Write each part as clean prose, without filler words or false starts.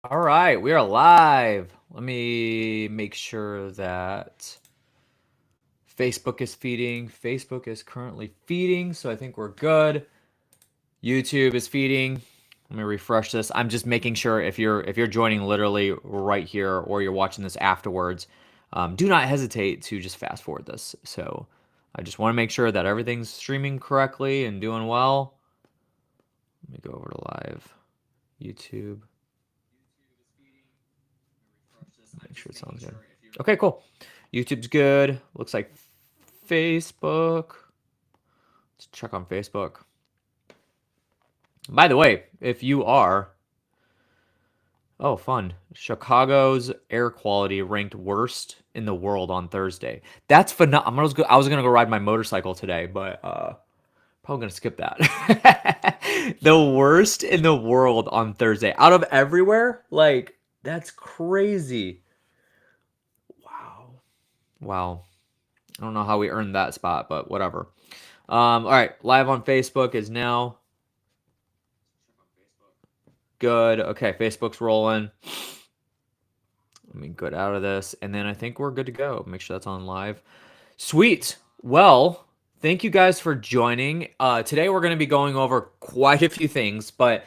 All right, we are live. Let me make sure that Facebook is feeding. Facebook is currently feeding, so I think we're good. YouTube is feeding. Let me refresh this. I'm just making sure if you're joining literally right here or you're watching this afterwards, do not hesitate to just fast forward this. So I just want to make sure that everything's streaming correctly and doing well. Let me go over to live YouTube. Make sure it sounds good. Okay, cool. YouTube's good. Looks like Facebook. Let's check on Facebook. By the way, if you are, oh, fun. Chicago's air quality ranked worst in the world on Thursday. That's phenomenal. I was gonna go ride my motorcycle today, but probably gonna skip that. The worst in the world on Thursday, out of everywhere. Like that's crazy. Wow. Wow. I don't know how we earned that spot, but whatever. All right, live on Facebook is now good. Okay, Facebook's rolling. Let me get out of this, and then I think we're good to go. Make sure that's on live. Sweet. Well, thank you guys for joining. Today we're going to be going over quite a few things, but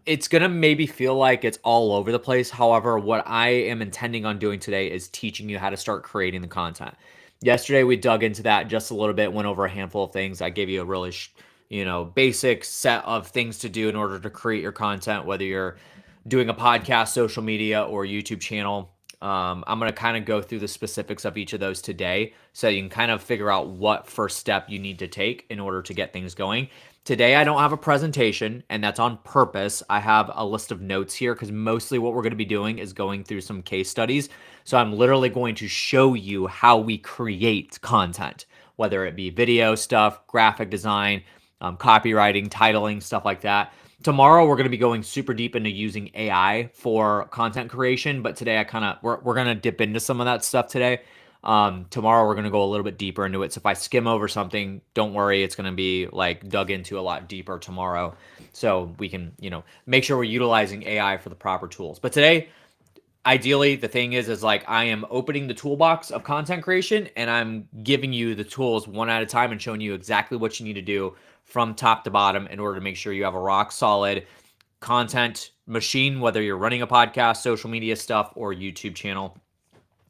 it's going to maybe feel like it's all over the place. However, what I am intending on doing today is teaching you how to start creating the content. Yesterday we dug into that just a little bit, went over a handful of things. I gave you a really basic set of things to do in order to create your content, whether you're doing a podcast, social media, or YouTube channel. I'm going to kind of go through the specifics of each of those today so you can kind of figure out what first step you need to take in order to get things going. Today, I don't have a presentation, and that's on purpose. I have a list of notes here because mostly what we're going to be doing is going through some case studies. So I'm literally going to show you how we create content, whether it be video stuff, graphic design, copywriting, titling, stuff like that. Tomorrow we're going to be going super deep into using AI for content creation, but today we're going to dip into some of that stuff today. Tomorrow we're going to go a little bit deeper into it. So if I skim over something, don't worry, it's going to be like dug into a lot deeper tomorrow. So we can, make sure we're utilizing AI for the proper tools. But today, ideally, the thing is like I am opening the toolbox of content creation and I'm giving you the tools one at a time and showing you exactly what you need to do from top to bottom in order to make sure you have a rock solid content machine, whether you're running a podcast, social media stuff, or YouTube channel,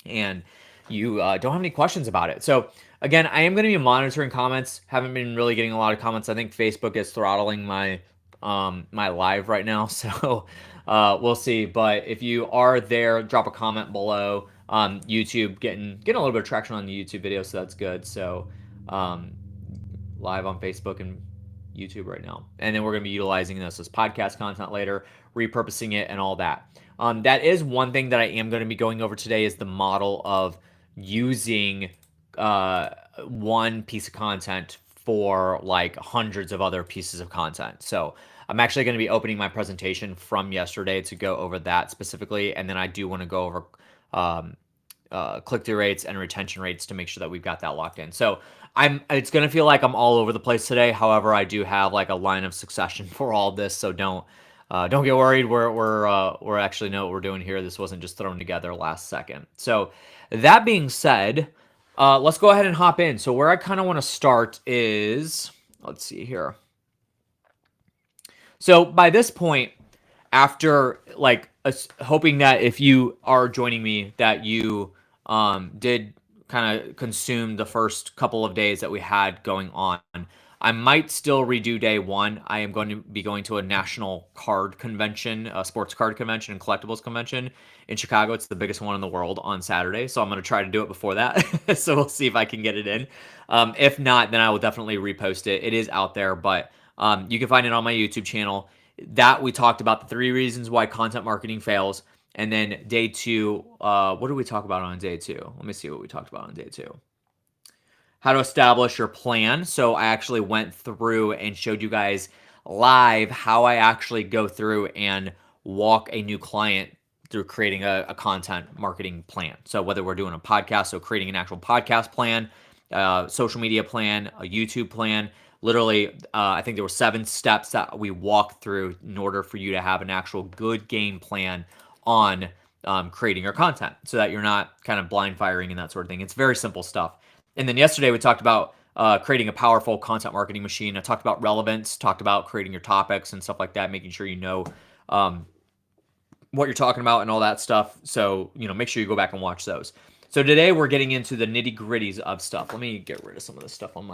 and you don't have any questions about it. So again, I am going to be monitoring comments. Haven't been really getting a lot of comments. I think Facebook is throttling my my live right now, so we'll see. But if you are there, drop a comment below. YouTube getting a little bit of traction on the YouTube video, so that's good. So live on Facebook and YouTube right now. And then we're going to be utilizing this as podcast content later, repurposing it and all that. That is one thing that I am going to be going over today is the model of using one piece of content for like hundreds of other pieces of content. So I'm actually going to be opening my presentation from yesterday to go over that specifically. And then I do want to go over click-through rates and retention rates to make sure that we've got that locked in. So it's going to feel like I'm all over the place today. However, I do have like a line of succession for all of this. So don't get worried. We're actually know what we're doing here. This wasn't just thrown together last second. So that being said, let's go ahead and hop in. So where I kind of want to start is, let's see here. So by this point, after like hoping that if you are joining me, that you did kind of consume the first couple of days that we had going on. I might still redo day one. I am going to be going to a national card convention, a sports card convention and collectibles convention in Chicago. It's the biggest one in the world on Saturday. So I'm going to try to do it before that. So we'll see if I can get it in. If not, then I will definitely repost it. It is out there, but you can find it on my YouTube channel. That we talked about the 3 reasons why content marketing fails. And then day 2, what did we talk about on day 2? Let me see what we talked about on day 2. How to establish your plan. So I actually went through and showed you guys live how I actually go through and walk a new client through creating a content marketing plan. So whether we're doing a podcast, so creating an actual podcast plan, social media plan, a YouTube plan, literally, I think there were 7 steps that we walked through in order for you to have an actual good game plan on creating your content so that you're not kind of blind firing and that sort of thing. It's very simple stuff. And then yesterday we talked about creating a powerful content marketing machine. I talked about relevance, talked about creating your topics and stuff like that, making sure you know what you're talking about and all that stuff. So, make sure you go back and watch those. So today we're getting into the nitty gritties of stuff. Let me get rid of some of this stuff on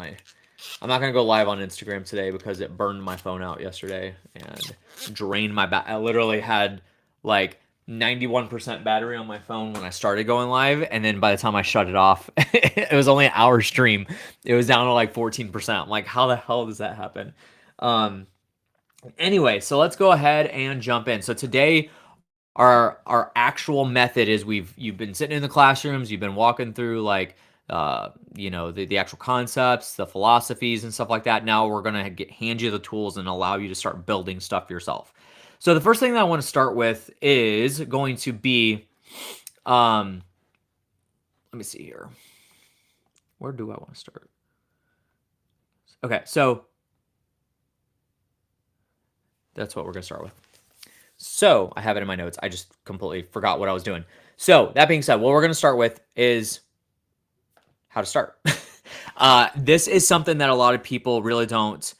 I'm not going to go live on Instagram today because it burned my phone out yesterday and drained my I literally had like 91% battery on my phone when I started going live. And then by the time I shut it off, it was only an hour stream. It was down to like 14%. I'm like, how the hell does that happen? Anyway, so let's go ahead and jump in. So today, our actual method is you've been sitting in the classrooms, you've been walking through like the actual concepts, the philosophies and stuff like that. Now we're gonna hand you the tools and allow you to start building stuff yourself. So the first thing that I want to start with is going to be, let me see here. Where do I want to start? Okay, so that's what we're gonna start with. So I have it in my notes. I just completely forgot what I was doing. So that being said, what we're going to start with is how to start. This is something that a lot of people really don't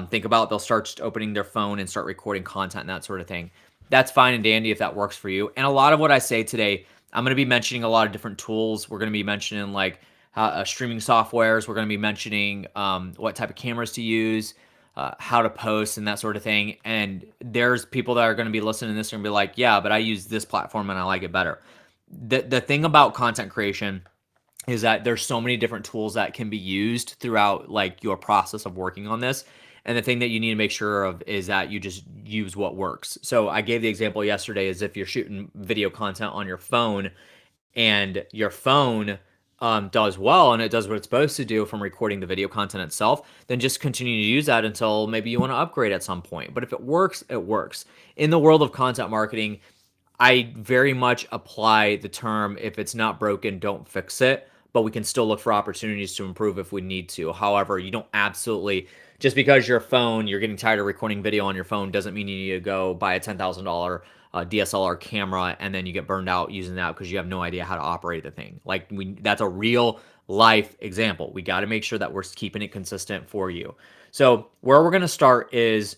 think about. They'll start just opening their phone and start recording content and that sort of thing. That's fine and dandy if that works for you. And a lot of what I say today, I'm going to be mentioning a lot of different tools. We're going to be mentioning like streaming softwares. We're going to be mentioning what type of cameras to use, how to post and that sort of thing. And there's people that are going to be listening to this and be like, yeah, but I use this platform and I like it better. The thing about content creation is that there's so many different tools that can be used throughout like your process of working on this. And the thing that you need to make sure of is that you just use what works. So I gave the example yesterday is if you're shooting video content on your phone and your phone does well and it does what it's supposed to do from recording the video content itself, then just continue to use that until maybe you want to upgrade at some point. But if it works, it works. In the world of content marketing, I very much apply the term, if it's not broken, don't fix it, but we can still look for opportunities to improve if we need to. However, you don't absolutely, just because your phone, you're getting tired of recording video on your phone doesn't mean you need to go buy a $10,000 DSLR camera and then you get burned out using that because you have no idea how to operate the thing. Like that's a real life example. We got to make sure that we're keeping it consistent for you. So where we're going to start is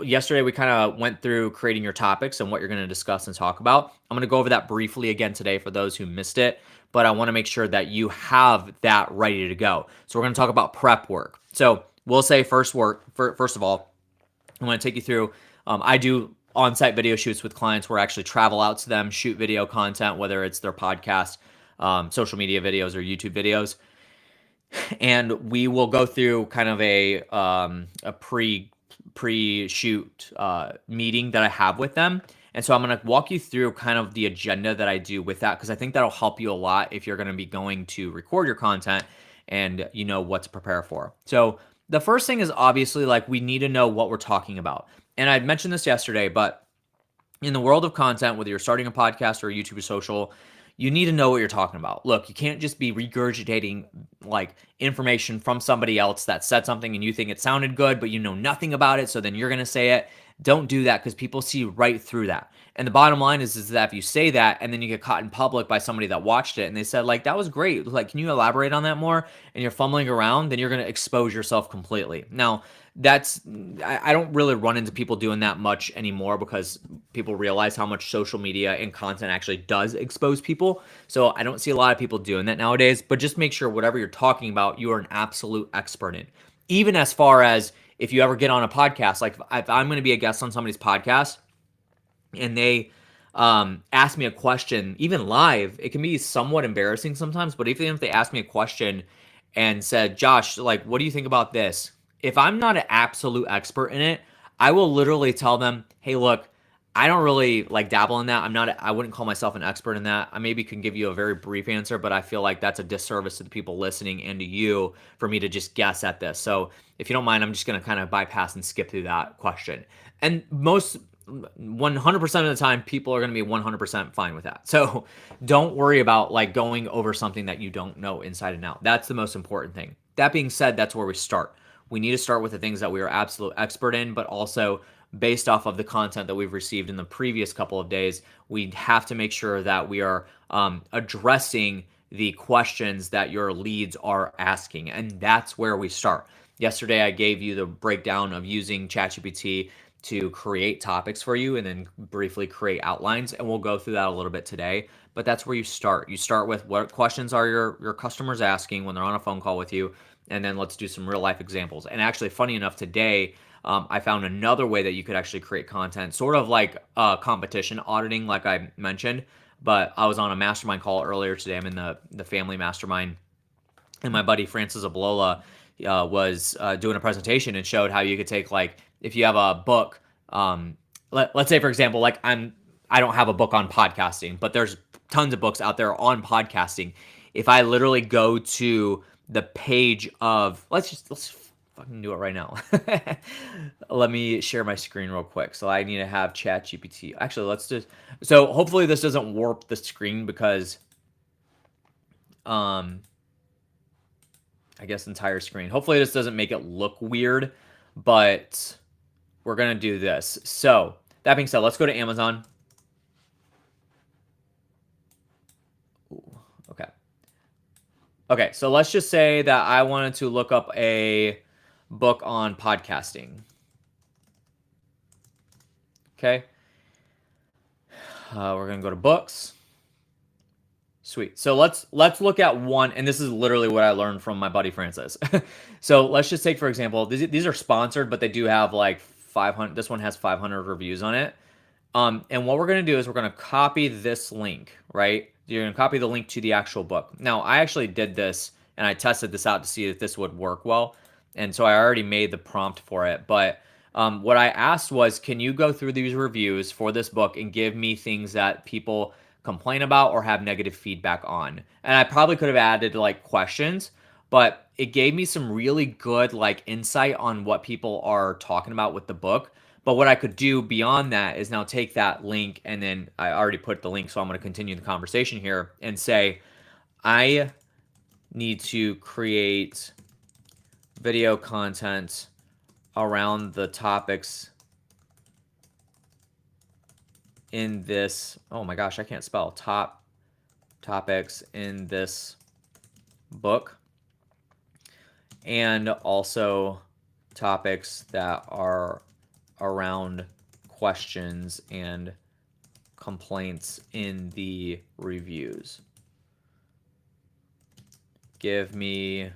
yesterday we kind of went through creating your topics and what you're going to discuss and talk about. I'm going to go over that briefly again today for those who missed it, but I want to make sure that you have that ready to go. So we're going to talk about prep work. So we'll say first of all, I'm going to take you through, I do on-site video shoots with clients where I actually travel out to them, shoot video content, whether it's their podcast, social media videos, or YouTube videos. And we will go through kind of a pre-shoot meeting that I have with them. And so I'm going to walk you through kind of the agenda that I do with that, because I think that'll help you a lot if you're going to be going to record your content and you know what to prepare for. So the first thing is obviously like we need to know what we're talking about. And I mentioned this yesterday, but in the world of content, whether you're starting a podcast or a YouTube or social, you need to know what you're talking about. Look, you can't just be regurgitating like information from somebody else that said something and you think it sounded good, but you know nothing about it. So then you're going to say it. Don't do that because people see right through that. And the bottom line is that if you say that and then you get caught in public by somebody that watched it and they said like, that was great. Like, can you elaborate on that more? And you're fumbling around, then you're going to expose yourself completely. Now, I don't really run into people doing that much anymore because people realize how much social media and content actually does expose people. So I don't see a lot of people doing that nowadays, but just make sure whatever you're talking about, you are an absolute expert in. Even as far as if you ever get on a podcast, like if I'm going to be a guest on somebody's podcast and they ask me a question, even live, it can be somewhat embarrassing sometimes, but even if they ask me a question and said, Josh, like, what do you think about this? If I'm not an absolute expert in it, I will literally tell them, hey, look, I don't really like dabble in that. I wouldn't call myself an expert in that. I maybe can give you a very brief answer, but I feel like that's a disservice to the people listening and to you for me to just guess at this. So if you don't mind, I'm just going to kind of bypass and skip through that question. And 100% of the time, people are going to be 100% fine with that. So don't worry about like going over something that you don't know inside and out. That's the most important thing. That being said, that's where we start. we need to start with the things that we are absolute expert in, but also based off of the content that we've received in the previous couple of days, we have to make sure that we are addressing the questions that your leads are asking. And that's where we start. Yesterday, I gave you the breakdown of using ChatGPT to create topics for you and then briefly create outlines. And we'll go through that a little bit today. But that's where you start. You start with what questions are your customers asking when they're on a phone call with you. And then let's do some real life examples. And actually, funny enough, today, I found another way that you could actually create content, sort of like competition auditing, like I mentioned. But I was on a mastermind call earlier today. I'm in the family mastermind, and my buddy Francis Ablola was doing a presentation and showed how you could take, like, if you have a book, let's say for example, like I don't have a book on podcasting, but there's tons of books out there on podcasting. If I literally go to the page of, let's fucking do it right now. Let me share my screen real quick. So I need to have ChatGPT. Actually, let's just, so hopefully this doesn't warp the screen because I guess entire screen. Hopefully this doesn't make it look weird, but we're going to do this. So that being said, let's go to Amazon. Ooh, okay. Okay, so let's just say that I wanted to look up a book on podcasting. Okay. We're going to go to books. Sweet. So let's look at one, and this is literally what I learned from my buddy Francis. So let's just take, for example, these are sponsored, but they do have like 500. This one has 500 reviews on it. And what we're going to do is we're going to copy this link, right? You're going to copy the link to the actual book. Now, I actually did this, and I tested this out to see if this would work well. And so I already made the prompt for it. But what I asked was, can you go through these reviews for this book and give me things that people complain about or have negative feedback on? And I probably could have added like questions, but it gave me some really good like insight on what people are talking about with the book. But what I could do beyond that is now take that link, and then I already put the link, so I'm going to continue the conversation here and say, I need to create video content around the topics in this, oh my gosh, I can't spell, topics in this book, and also topics that are around questions and complaints in the reviews. Give me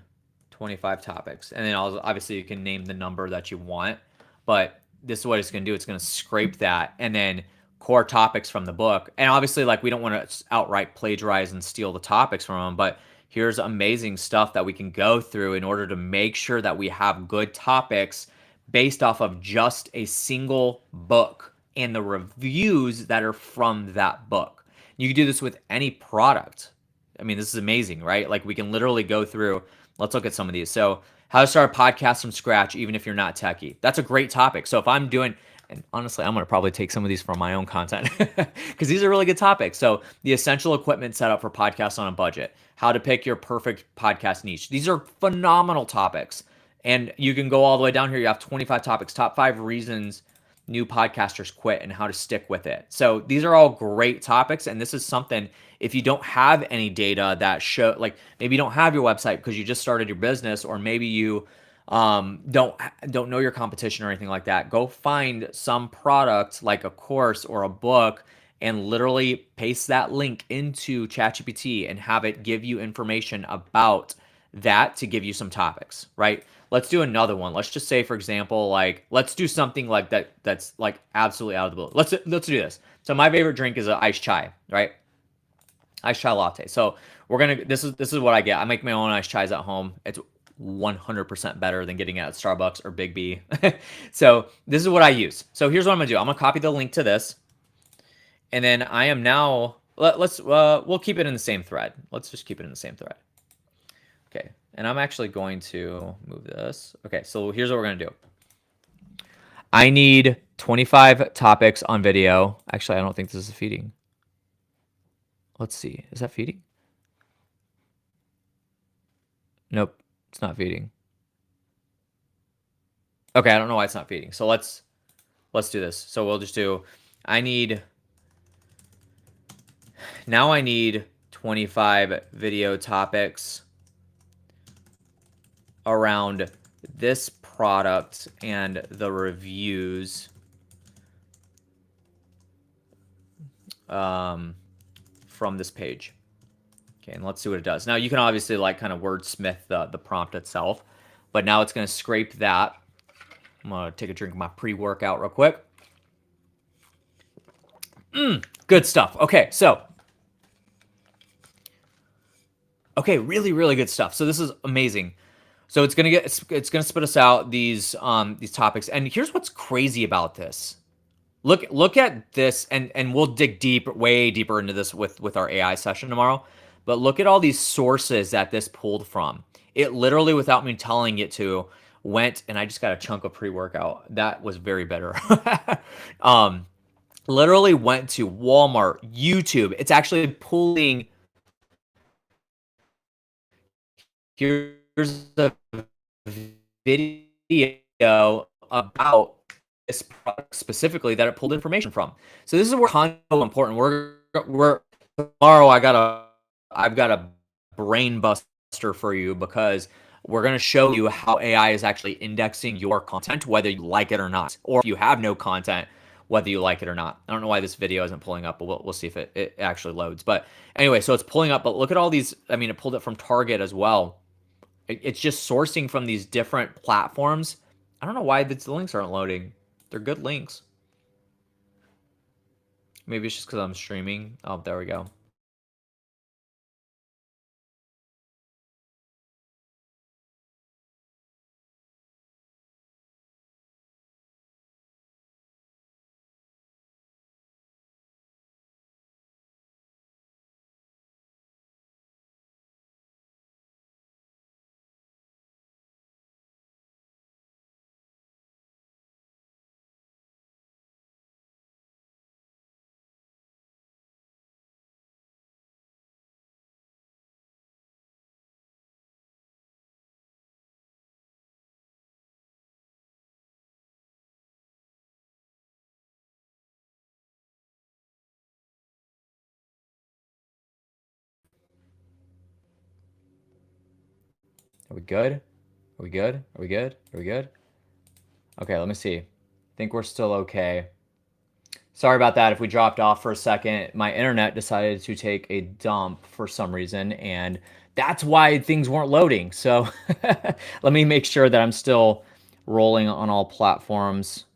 25 topics. And then obviously you can name the number that you want, but this is what it's going to do. It's going to scrape that and then core topics from the book. And obviously, like, we don't want to outright plagiarize and steal the topics from them, but here's amazing stuff that we can go through in order to make sure that we have good topics based off of just a single book and the reviews that are from that book. You can do this with any product. I mean, this is amazing, right? Like, we can literally go through, let's look at some of these. So how to start a podcast from scratch, even if you're not techie. That's a great topic. So if I'm doing, and honestly, I'm going to probably take some of these from my own content because these are really good topics. So the essential equipment setup for podcasts on a budget, how to pick your perfect podcast niche. These are phenomenal topics. And you can go all the way down here. You have 25 topics, top 5 reasons new podcasters quit and how to stick with it. So these are all great topics. And this is something, if you don't have any data that show, like maybe you don't have your website because you just started your business, or maybe you don't know your competition or anything like that, go find some product like a course or a book and literally paste that link into ChatGPT and have it give you information about that to give you some topics, right? Let's do another one. Let's just say, for example, like, let's do something like that that's like absolutely out of the blue. Let's do this. So my favorite drink is an iced chai, right? Iced chai latte. So we're gonna, this is what I get. I make my own iced chais at home. It's 100% better than getting it at Starbucks or Big B. So this is what I use. So here's what I'm gonna do. I'm gonna copy the link to this, and then I am now, we'll keep it in the same thread. Let's just keep it in the same thread. Okay, and I'm actually going to move this. Okay, so here's what we're gonna do. I need 25 topics on video. Actually, I don't think this is feeding. Let's see, is that feeding? Nope, it's not feeding. Okay, I don't know why it's not feeding. So let's do this. So we'll just do, I need 25 video topics around this product and the reviews from this page. Okay, and let's see what it does. Now you can obviously like kind of wordsmith the prompt itself, but now it's going to scrape that. I'm going to take a drink of my pre-workout real quick. Good stuff. Okay, so really, really good stuff. So this is amazing. So it's gonna spit us out these topics. And here's what's crazy about this. Look at this, and we'll dig way deeper into this with our AI session tomorrow. But look at all these sources that this pulled from. It literally, without me telling it to, went, and I just got a chunk of pre-workout. That was very better. Literally went to Walmart, YouTube. It's actually pulling. Here's the video about this product specifically that it pulled information from. So this is where content is so important. We're tomorrow. I've got a brain buster for you, because we're going to show you how AI is actually indexing your content, whether you like it or not, or if you have no content, whether you like it or not. I don't know why this video isn't pulling up, but we'll see if it actually loads. But anyway, so it's pulling up, but look at all these. I mean, it pulled it from Target as well. It's just sourcing from these different platforms. I don't know why the links aren't loading. They're good links. Maybe it's just because I'm streaming. Oh, there we go. Are we good? Are we good? Are we good? Are we good? Okay, let me see. I think we're still okay. Sorry about that if we dropped off for a second. My internet decided to take a dump for some reason, and that's why things weren't loading. So let me make sure that I'm still rolling on all platforms.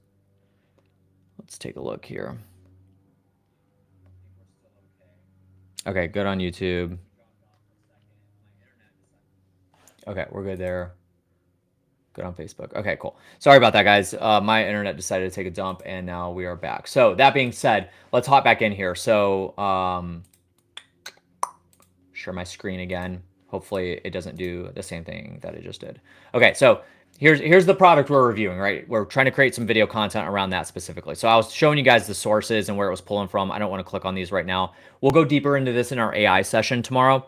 Let's take a look here. Okay, good on YouTube. Okay, we're good there. Good on Facebook. Okay, cool. Sorry about that, guys. My internet decided to take a dump, and now we are back. So that being said, let's hop back in here. So share my screen again. Hopefully it doesn't do the same thing that it just did. Okay, so here's the product we're reviewing, right? We're trying to create some video content around that specifically. So I was showing you guys the sources and where it was pulling from. I don't want to click on these right now. We'll go deeper into this in our AI session tomorrow.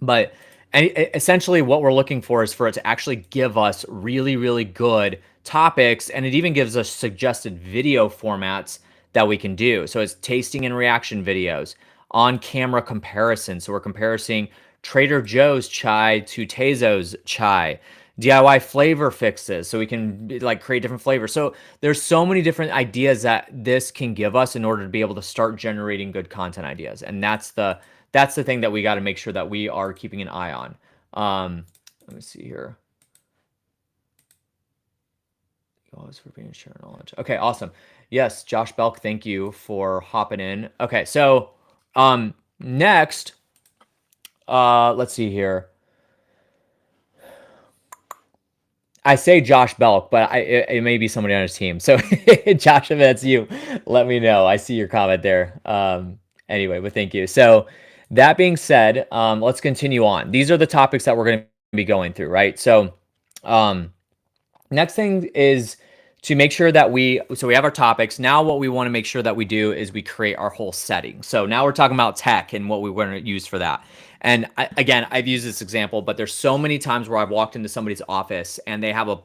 But essentially what we're looking for is for it to actually give us really, really good topics. And it even gives us suggested video formats that we can do. So it's tasting and reaction videos, on camera comparison. So we're comparing Trader Joe's chai to Teizo's chai, DIY flavor fixes. So we can like create different flavors. So there's so many different ideas that this can give us in order to be able to start generating good content ideas. And that's the thing that we got to make sure that we are keeping an eye on. Let me see here. Always for being sharing knowledge. Okay, awesome. Yes, Josh Belk, thank you for hopping in. Okay, so next, let's see here. I say Josh Belk, but it may be somebody on his team. So Josh, if that's you, let me know. I see your comment there. Anyway, but thank you. So that being said, let's continue on. These are the topics that we're going to be going through, right? So next thing is to make sure that we have our topics. Now what we want to make sure that we do is we create our whole setting. So now we're talking about tech and what we want to use for that. And again, I've used this example, but there's so many times where I've walked into somebody's office and they have a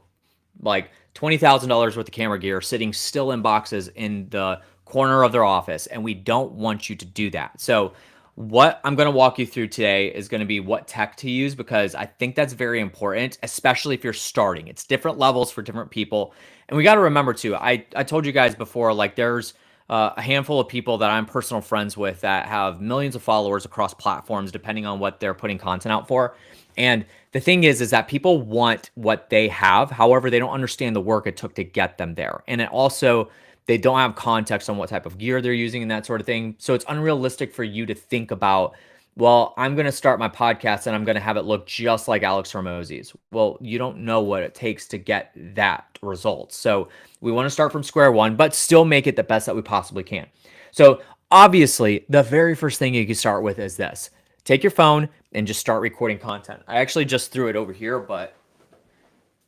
like $20,000 worth of camera gear sitting still in boxes in the corner of their office, and we don't want you to do that. So what I'm going to walk you through today is going to be what tech to use, because I think that's very important, especially if you're starting. It's different levels for different people. And we got to remember too, I told you guys before, like there's a handful of people that I'm personal friends with that have millions of followers across platforms, depending on what they're putting content out for. And the thing is that people want what they have. However, they don't understand the work it took to get them there. And it also, they don't have context on what type of gear they're using and that sort of thing. So it's unrealistic for you to think about, well, I'm going to start my podcast and I'm going to have it look just like Alex Hormozi's. Well, you don't know what it takes to get that result. So we want to start from square one, but still make it the best that we possibly can. So obviously, the very first thing you can start with is this. Take your phone and just start recording content. I actually just threw it over here, but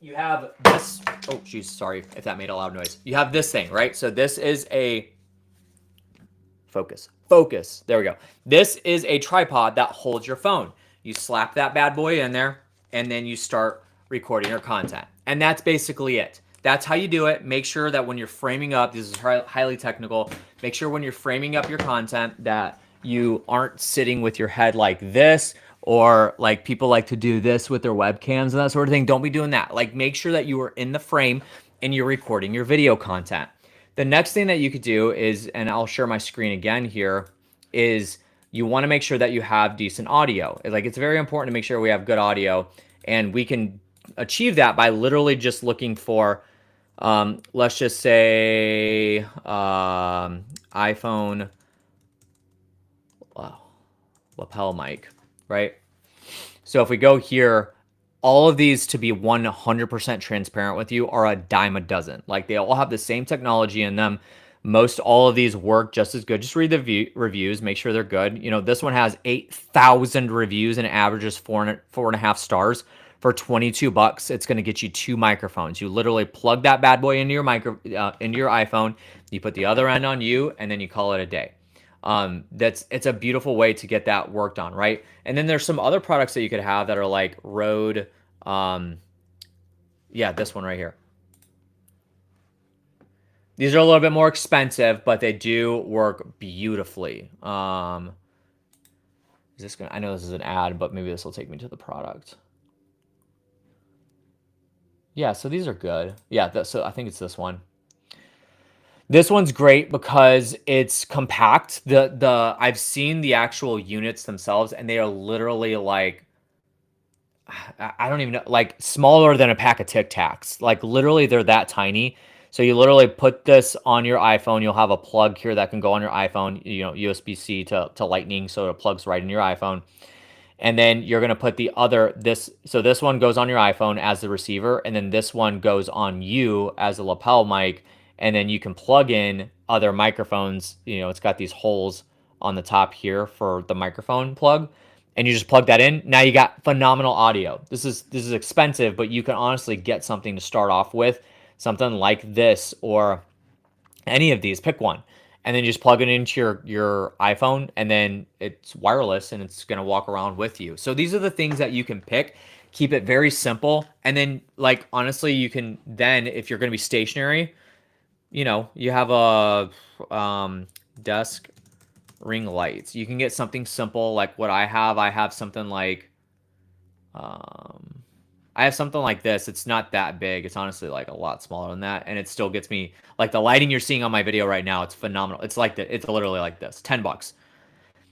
you have this. Oh, geez, sorry if that made a loud noise. You have this thing, right? So this is a focus. There we go. This is a tripod that holds your phone. You slap that bad boy in there, and then you start recording your content. And that's basically it. That's how you do it. Make sure that when you're framing up, this is highly technical, make sure when you're framing up your content that you aren't sitting with your head like this, or like people like to do this with their webcams and that sort of thing. Don't be doing that. Like, make sure that you are in the frame and you're recording your video content. The next thing that you could do is, and I'll share my screen again here, is you want to make sure that you have decent audio. Like, it's very important to make sure we have good audio, and we can achieve that by literally just looking for, let's just say, iPhone lapel mic, right? So if we go here, all of these, to be 100% transparent with you, are a dime a dozen. Like, they all have the same technology in them. Most all of these work just as good. Just read the reviews, make sure they're good. You know, this one has 8,000 reviews and averages 4.5 stars. For $22, it's going to get you 2 microphones. You literally plug that bad boy into your into your iPhone. You put the other end on you, and then you call it a day. It's a beautiful way to get that worked on, right? And then there's some other products that you could have that are like Rode. Yeah, this one right here. These are a little bit more expensive, but they do work beautifully. Is this gonna? I know this is an ad, but maybe this will take me to the product. Yeah, so these are good. Yeah, so I think it's this one. This one's great because it's compact. I've seen the actual units themselves, and they are literally like, I don't even know, like smaller than a pack of Tic Tacs. Like, literally, they're that tiny. So you literally put this on your iPhone. You'll have a plug here that can go on your iPhone, you know, USB-C to Lightning, so it plugs right in your iPhone. And then you're going to put the other, so this one goes on your iPhone as the receiver, and then this one goes on you as a lapel mic, and then you can plug in other microphones. You know, it's got these holes on the top here for the microphone plug, and you just plug that in. Now you got phenomenal audio. This is expensive, but you can honestly get something to start off with, something like this or any of these. Pick one. And then you just plug it into your iPhone, and then it's wireless, and it's going to walk around with you. So these are the things that you can pick. Keep it very simple. And then, like, honestly, you can then, if you're going to be stationary, you know, you have a desk ring lights. You can get something simple like what I have. I have something like this. It's not that big. It's honestly like a lot smaller than that, and it still gets me, like, the lighting you're seeing on my video right now. It's phenomenal. It's like it's literally like this. $10.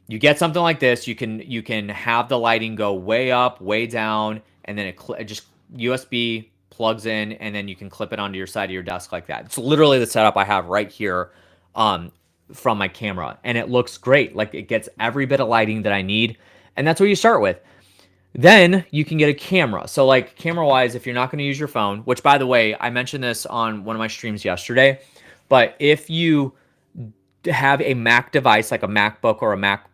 You get something like this. You can have the lighting go way up, way down, and then it just USB plugs in, and then you can clip it onto your side of your desk like that. It's literally the setup I have right here from my camera, and it looks great. Like, it gets every bit of lighting that I need, and that's what you start with. Then you can get a camera. So, like, camera-wise, if you're not going to use your phone, which, by the way, I mentioned this on one of my streams yesterday, but if you have a Mac device, like a MacBook or a Mac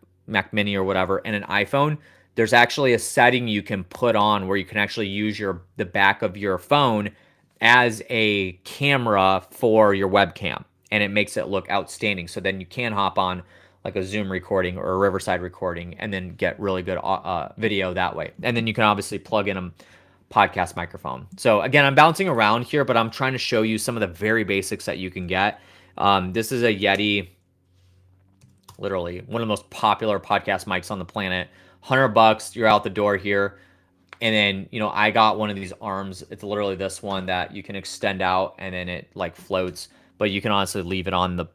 Mini or whatever, and an iPhone, there's actually a setting you can put on where you can actually use the back of your phone as a camera for your webcam, and it makes it look outstanding. So then you can hop on like a Zoom recording or a Riverside recording and then get really good video that way. And then you can obviously plug podcast microphone. So again, I'm bouncing around here, but I'm trying to show you some of the very basics that you can get. This is a Yeti, literally one of the most popular podcast mics on the planet. $100, you're out the door here. And then, you know, I got one of these arms. It's literally this one that you can extend out and then it like floats, but you can honestly leave it on the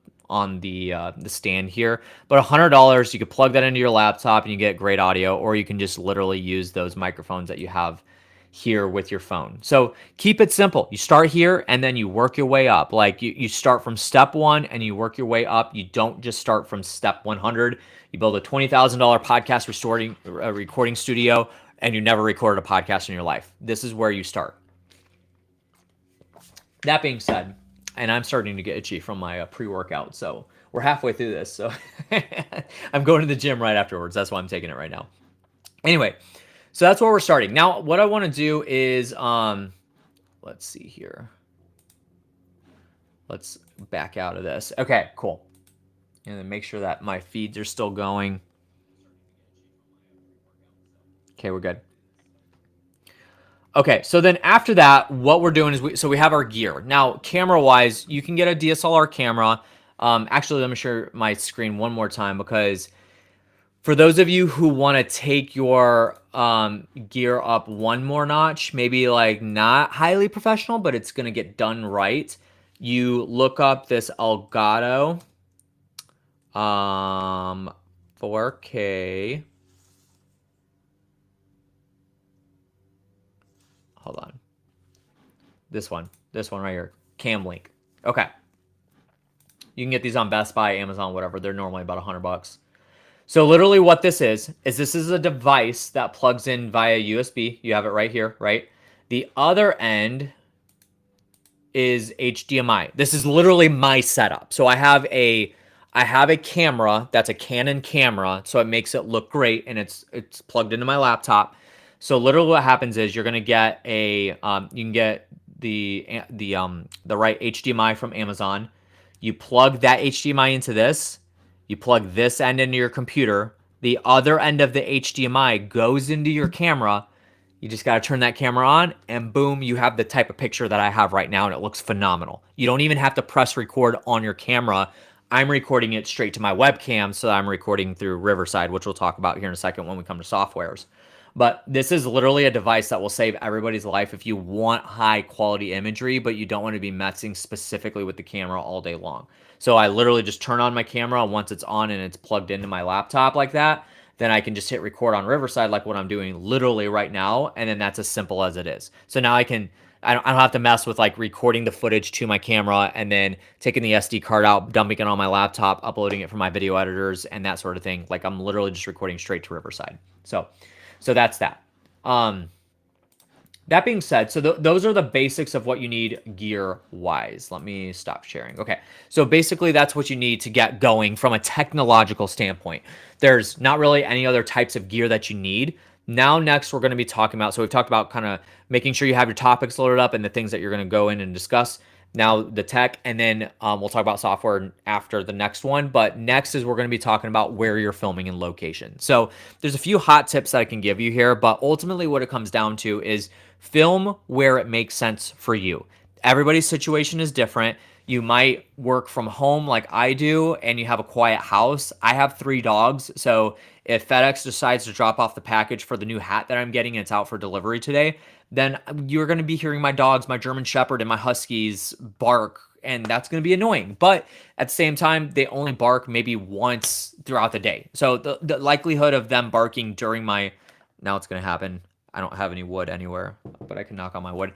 stand here. But $100, you could plug that into your laptop and you get great audio, or you can just literally use those microphones that you have here with your phone. So keep it simple. You start here and then you work your way up. Like you start from step 1 and you work your way up. You don't just start from step 100. You build a $20,000 podcast recording studio and you never recorded a podcast in your life. This is where you start. That being said, and I'm starting to get itchy from my pre-workout, so we're halfway through this. So I'm going to the gym right afterwards. That's why I'm taking it right now. Anyway, so that's where we're starting. Now, what I want to do is, let's see here. Let's back out of this. Okay, cool. And then make sure that my feeds are still going. Okay, we're good. Okay, so then after that, what we're doing is we have our gear. Now, camera-wise, you can get a DSLR camera. Actually, let me share my screen one more time, because for those of you who want to take your gear up one more notch, maybe like not highly professional, but it's going to get done right, you look up this Elgato 4K. Hold on. This one right here, Camlink. Okay. You can get these on Best Buy, Amazon, whatever. They're normally about $100. So literally what this is this is a device that plugs in via USB. You have it right here, right? The other end is HDMI. This is literally my setup. So I have a camera that's a Canon camera, so it makes it look great, and it's plugged into my laptop. So literally what happens is you're gonna get you can get the right HDMI from Amazon. You plug that HDMI into this. You plug this end into your computer. The other end of the HDMI goes into your camera. You just got to turn that camera on, and boom, you have the type of picture that I have right now, and it looks phenomenal. You don't even have to press record on your camera. I'm recording it straight to my webcam, so I'm recording through Riverside, which we'll talk about here in a second when we come to softwares. But this is literally a device that will save everybody's life if you want high quality imagery, but you don't want to be messing specifically with the camera all day long. So I literally just turn on my camera. Once it's on and it's plugged into my laptop like that, then I can just hit record on Riverside like what I'm doing literally right now. And then that's as simple as it is. So now I don't have to mess with like recording the footage to my camera and then taking the SD card out, dumping it on my laptop, uploading it for my video editors and that sort of thing. Like I'm literally just recording straight to Riverside. So that's that. That being said, so those are the basics of what you need gear-wise. Let me stop sharing. Okay, so basically that's what you need to get going from a technological standpoint. There's not really any other types of gear that you need. Now, next, we're going to be talking about, so we've talked about kind of making sure you have your topics loaded up and the things that you're going to go in and discuss. Now, the tech, and then we'll talk about software after the next one. But next is we're going to be talking about where you're filming and location. So there's a few hot tips that I can give you here, but ultimately what it comes down to is film where it makes sense for you. Everybody's situation is different. You might work from home like I do, and you have a quiet house. I have 3 dogs, so if FedEx decides to drop off the package for the new hat that I'm getting and it's out for delivery today, then you're going to be hearing my dogs, my German Shepherd and my Huskies bark, and that's going to be annoying. But at the same time, they only bark maybe once throughout the day. So the likelihood of them barking during now it's going to happen. I don't have any wood anywhere, but I can knock on my wood.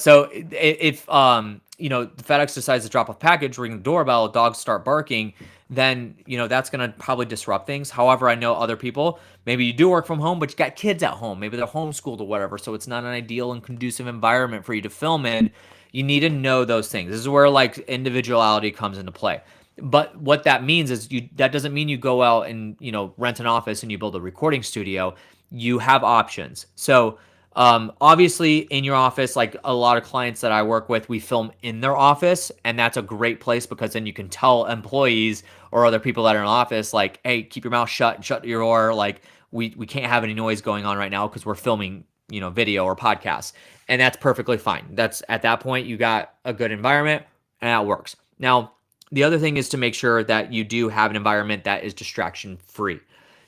So if FedEx decides to drop a package, ring the doorbell, dogs start barking, then, that's going to probably disrupt things. However, I know other people, maybe you do work from home, but you got kids at home. Maybe they're homeschooled or whatever. So it's not an ideal and conducive environment for you to film in. You need to know those things. This is where like individuality comes into play. But what that means is that doesn't mean you go out and, rent an office and you build a recording studio. You have options. So obviously in your office, like a lot of clients that I work with, we film in their office, and that's a great place because then you can tell employees or other people that are in office, like, hey, keep your mouth shut, shut your door. Like we can't have any noise going on right now because we're filming, video or podcast. And that's perfectly fine. That's at that point, you got a good environment and that works. Now, the other thing is to make sure that you do have an environment that is distraction free.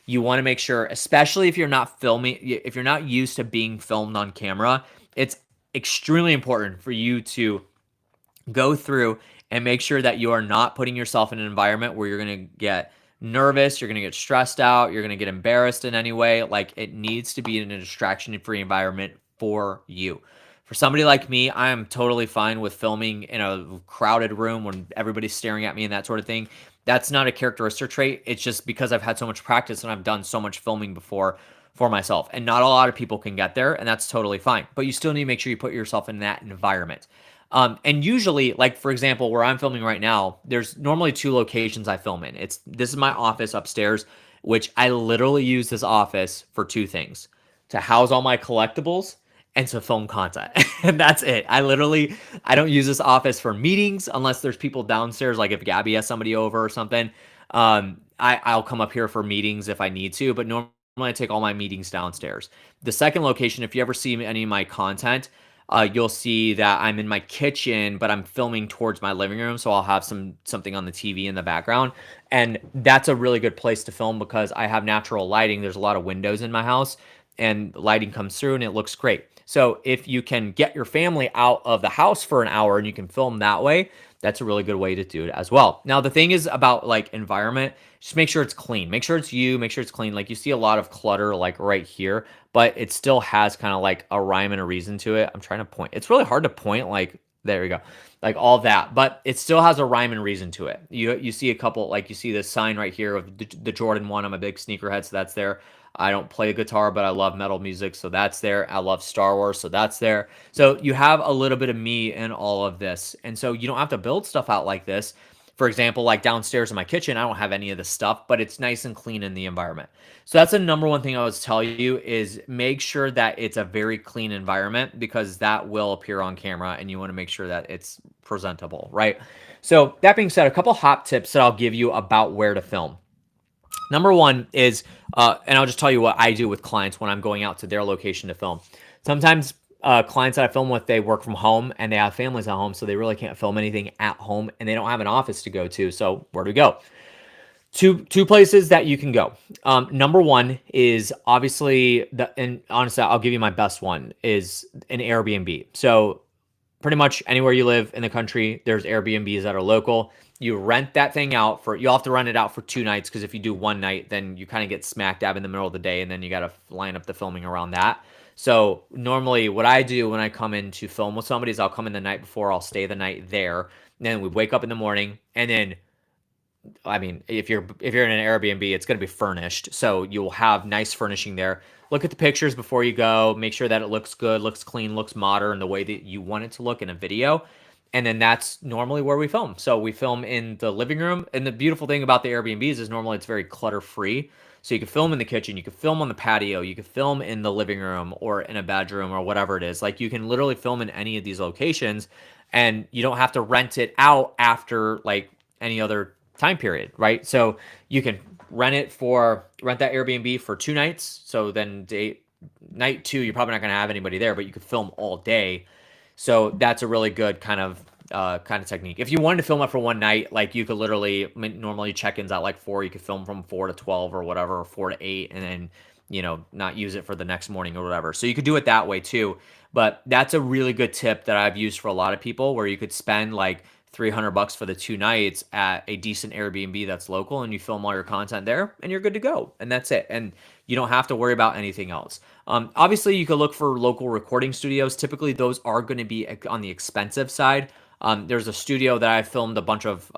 You want to make sure, especially if you're not filming, if you're not used to being filmed on camera, it's extremely important for you to go through and make sure that you are not putting yourself in an environment where you're going to get nervous, you're going to get stressed out, you're going to get embarrassed in any way. Like, it needs to be in a distraction-free environment for you. For somebody like me, I am totally fine with filming in a crowded room when everybody's staring at me and that sort of thing. That's not a characteristic trait. It's just because I've had so much practice and I've done so much filming before for myself. And not a lot of people can get there, and that's totally fine. But you still need to make sure you put yourself in that environment. And usually, like, for example, where I'm filming right now, there's normally 2 locations I film in. This is my office upstairs, which I literally use this office for 2 things: to house all my collectibles and to film content. And that's it. I don't use this office for meetings unless there's people downstairs. Like if Gabby has somebody over or something, I'll come up here for meetings if I need to, but normally I take all my meetings downstairs. The second location, if you ever see any of my content, you'll see that I'm in my kitchen, but I'm filming towards my living room. So I'll have something on the TV in the background. And that's a really good place to film because I have natural lighting. There's a lot of windows in my house and lighting comes through and it looks great. So if you can get your family out of the house for an hour and you can film that way, that's a really good way to do it as well. Now, the thing is about like environment, just make sure it's clean. Make sure it's you, make sure it's clean. Like you see a lot of clutter like right here, but it still has kind of like a rhyme and a reason to it. I'm trying to point. It's really hard to point, like there we go. Like all that, but it still has a rhyme and reason to it. You see a couple, like you see this sign right here of the Jordan 1. I'm a big sneakerhead, so that's there. I don't play guitar, but I love metal music, so that's there. I love Star Wars, so that's there. So you have a little bit of me in all of this. And so you don't have to build stuff out like this. For example, like downstairs in my kitchen, I don't have any of this stuff, but it's nice and clean in the environment. So that's the number one thing I would tell you is make sure that it's a very clean environment because that will appear on camera and you want to make sure that it's presentable, right? So that being said, a couple hot tips that I'll give you about where to film. Number one is, and I'll just tell you what I do with clients when I'm going out to their location to film. Sometimes clients that I film with, they work from home and they have families at home, so they really can't film anything at home and they don't have an office to go to. So where do we go? Two places that you can go. Number one is obviously, and honestly, I'll give you my best one, is an Airbnb. So pretty much anywhere you live in the country, there's Airbnbs that are local. You rent that thing out you'll have to rent it out for 2 nights because if you do one night, then you kind of get smack dab in the middle of the day and then you got to line up the filming around that. So normally what I do when I come in to film with somebody is I'll come in the night before, I'll stay the night there. And then we wake up in the morning and then, I mean, if you're in an Airbnb, it's going to be furnished. So you'll have nice furnishing there. Look at the pictures before you go. Make sure that it looks good, looks clean, looks modern, the way that you want it to look in a video. And then that's normally where we film. So we film in the living room. And the beautiful thing about the Airbnbs is normally it's very clutter-free. So you can film in the kitchen, you can film on the patio, you can film in the living room or in a bedroom or whatever it is. Like you can literally film in any of these locations and you don't have to rent it out after like any other time period, right? So you can rent that Airbnb for 2 nights. So then night 2, you're probably not going to have anybody there, but you could film all day. So that's a really good kind of technique. If you wanted to film it for one night, like you could literally, normally check-ins at like 4, you could film from 4 to 12 or whatever, or 4 to 8, and then, not use it for the next morning or whatever. So you could do it that way too. But that's a really good tip that I've used for a lot of people where you could spend like $300 for the 2 nights at a decent Airbnb that's local and you film all your content there and you're good to go. And that's it. And you don't have to worry about anything else. Obviously, you could look for local recording studios. Typically, those are going to be on the expensive side. There's a studio that I filmed a bunch of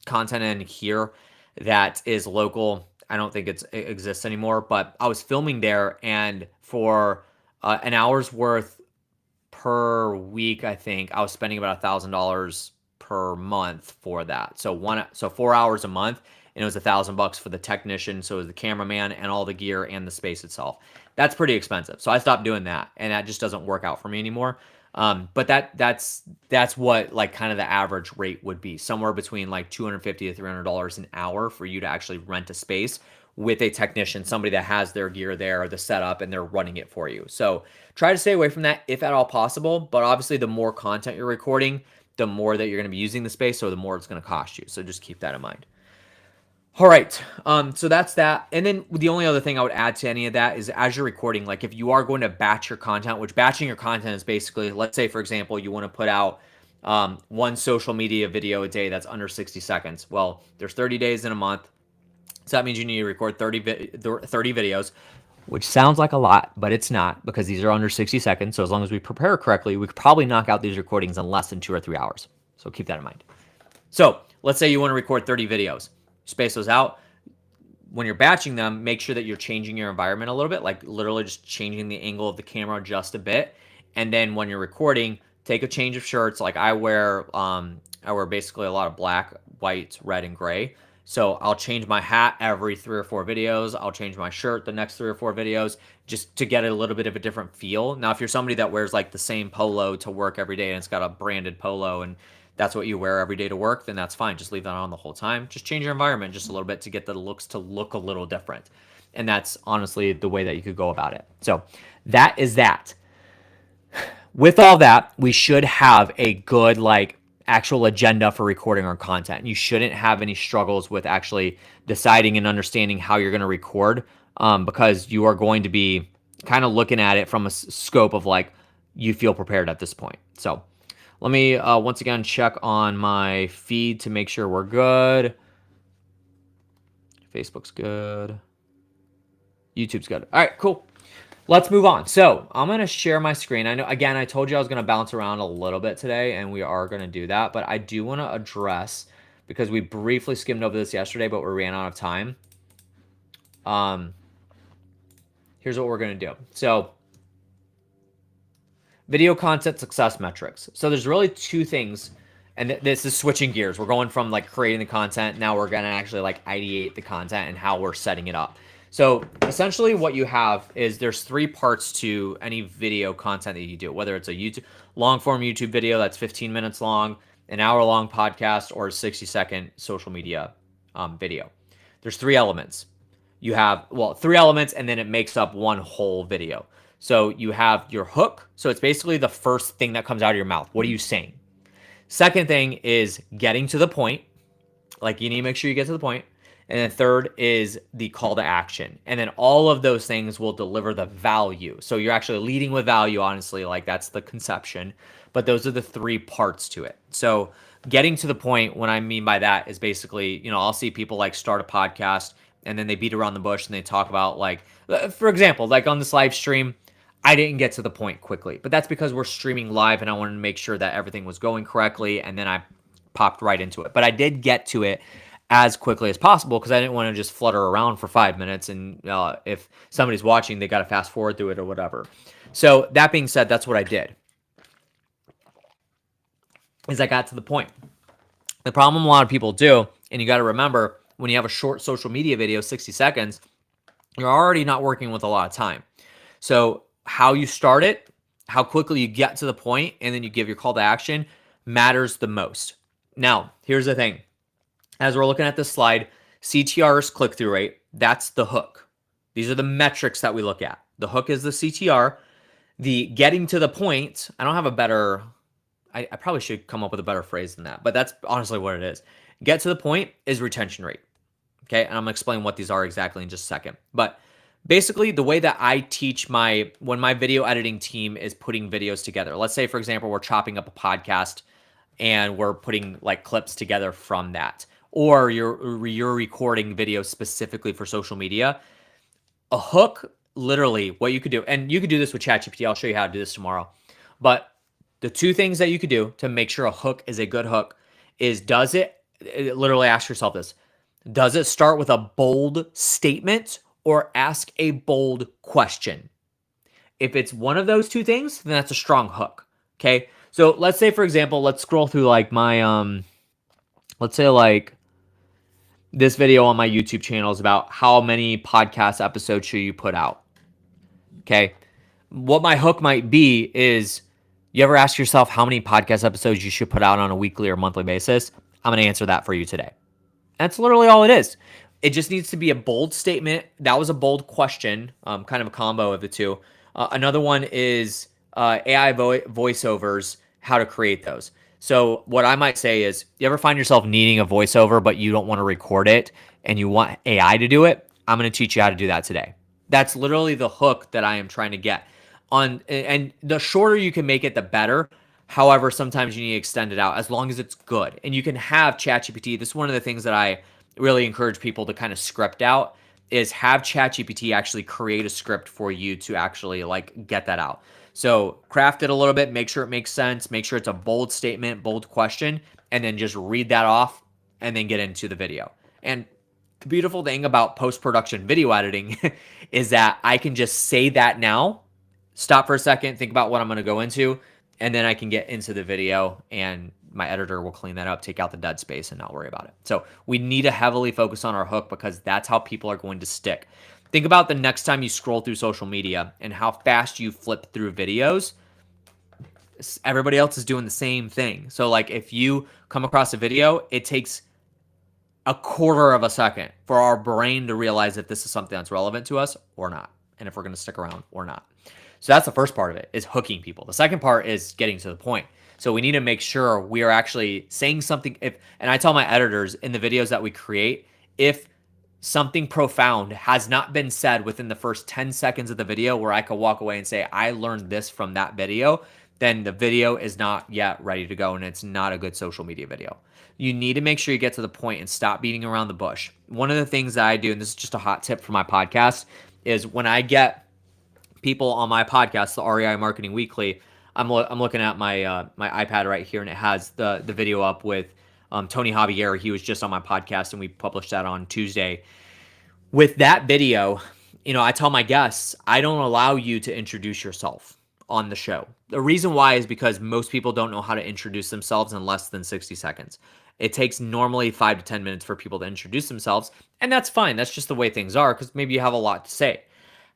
content in here that is local. I don't think it exists anymore, but I was filming there, and for an hour's worth per week, I think I was spending about $1,000 per month for that. So 4 hours a month, and it was $1,000 for the technician. So it was the cameraman and all the gear and the space itself. That's pretty expensive. So I stopped doing that, and that just doesn't work out for me anymore. But that's what like kind of the average rate would be, somewhere between like $250 to $300 an hour for you to actually rent a space with a technician, somebody that has their gear there, the setup, and they're running it for you. So try to stay away from that if at all possible. But obviously, the more content you're recording, the more that you're going to be using the space, so the more it's going to cost you. So just keep that in mind. All right. So that's that. And then the only other thing I would add to any of that is as you're recording, like if you are going to batch your content, which batching your content is basically, let's say, for example, you want to put out one social media video a day that's under 60 seconds. Well, there's 30 days in a month. So that means you need to record 30 videos, which sounds like a lot, but it's not, because these are under 60 seconds. So as long as we prepare correctly, we could probably knock out these recordings in less than 2 or 3 hours. So keep that in mind. So let's say you want to record 30 videos. Space those out. When you're batching them, make sure that you're changing your environment a little bit, like literally just changing the angle of the camera just a bit. And then when you're recording, take a change of shirts. Like I wear basically a lot of black, white, red, and gray. So I'll change my hat every 3 or 4 videos. I'll change my shirt the next 3 or 4 videos just to get a little bit of a different feel. Now, if you're somebody that wears like the same polo to work every day and it's got a branded polo and that's what you wear every day to work, then that's fine. Just leave that on the whole time. Just change your environment just a little bit to get the looks to look a little different. And that's honestly the way that you could go about it. So that is that. With all that, we should have a good like actual agenda for recording our content. You shouldn't have any struggles with actually deciding and understanding how you're going to record, because you are going to be kind of looking at it from a scope of like you feel prepared at this point. So let me once again check on my feed to make sure we're good. Facebook's good. YouTube's good. All right, cool. Let's move on. So I'm going to share my screen. I know, again, I told you I was going to bounce around a little bit today, and we are going to do that. But I do want to address, because we briefly skimmed over this yesterday, but we ran out of time. Here's what we're going to do. So video content success metrics. So there's really 2 things, and this is switching gears. We're going from like creating the content. Now we're going to actually like ideate the content and how we're setting it up. So essentially what you have is there's 3 parts to any video content that you do, whether it's a YouTube long form YouTube video that's 15 minutes long, an hour-long podcast, or a 60-second social media video. There's 3 elements. You have, 3 elements, and then it makes up one whole video. So you have your hook. So it's basically the first thing that comes out of your mouth. What are you saying? Second thing is getting to the point. Like you need to make sure you get to the point. And then third is the call to action. And then all of those things will deliver the value. So you're actually leading with value, honestly, like that's the conception. But those are the 3 parts to it. So getting to the point, what I mean by that is basically, I'll see people like start a podcast and then they beat around the bush and they talk about like, for example, like on this live stream, I didn't get to the point quickly, but that's because we're streaming live and I wanted to make sure that everything was going correctly. And then I popped right into it, but I did get to it as quickly as possible because I didn't want to just flutter around for 5 minutes. And if somebody's watching, they got to fast forward through it or whatever. So that being said, that's what I did. Is I got to the point. The problem a lot of people do, and you got to remember, when you have a short social media video, 60 seconds, you're already not working with a lot of time. So how you start it, how quickly you get to the point, and then you give your call to action matters the most. Now, here's the thing. As we're looking at this slide, CTR is click-through rate. That's the hook. These are the metrics that we look at. The hook is the CTR. The getting to the point, I don't have a better, I probably should come up with a better phrase than that, but that's honestly what it is. Get to the point is retention rate. Okay, and I'm going to explain what these are exactly in just a second. But basically, the way that I teach when my video editing team is putting videos together, let's say, for example, we're chopping up a podcast and we're putting like clips together from that, or you're recording videos specifically for social media. A hook, literally what you could do, and you could do this with ChatGPT. I'll show you how to do this tomorrow. But the 2 things that you could do to make sure a hook is a good hook is literally ask yourself this. Does it start with a bold statement or ask a bold question? If it's one of those 2 things, then that's a strong hook. Okay. So let's say, for example, let's scroll through like my, let's say like this video on my YouTube channel is about how many podcast episodes should you put out. Okay. What my hook might be is, you ever ask yourself how many podcast episodes you should put out on a weekly or monthly basis? I'm going to answer that for you today. That's literally all it is. It just needs to be a bold statement. That was a bold question, kind of a combo of the two. Another one is AI voiceovers, how to create those. So what I might say is, you ever find yourself needing a voiceover, but you don't want to record it and you want AI to do it? I'm going to teach you how to do that today. That's literally the hook that I am trying to get on. And the shorter you can make it, the better. However, sometimes you need to extend it out as long as it's good. And you can have ChatGPT. This is one of the things that I really encourage people to kind of script out, is have ChatGPT actually create a script for you to actually like get that out. So craft it a little bit, make sure it makes sense, make sure it's a bold statement, bold question, and then just read that off and then get into the video. And the beautiful thing about post-production video editing is that I can just say that now, stop for a second, think about what I'm going to go into, and then I can get into the video and my editor will clean that up, take out the dead space and not worry about it. So we need to heavily focus on our hook because that's how people are going to stick. Think about the next time you scroll through social media and how fast you flip through videos. Everybody else is doing the same thing. So like if you come across a video, it takes a quarter of a second for our brain to realize if this is something that's relevant to us or not, and if we're going to stick around or not. So that's the first part of it, is hooking people. The second part is getting to the point. So we need to make sure we are actually saying something. And I tell my editors in the videos that we create, if something profound has not been said within the first 10 seconds of the video where I could walk away and say, I learned this from that video, then the video is not yet ready to go and it's not a good social media video. You need to make sure you get to the point and stop beating around the bush. One of the things that I do, and this is just a hot tip for my podcast, is when I get people on my podcast, the REI Marketing Weekly, I'm looking at my my iPad right here, and it has the video up with Tony Javier. He was just on my podcast, and we published that on Tuesday. With that video, I tell my guests, I don't allow you to introduce yourself on the show. The reason why is because most people don't know how to introduce themselves in less than 60 seconds. It takes normally 5 to 10 minutes for people to introduce themselves, and that's fine. That's just the way things are because maybe you have a lot to say.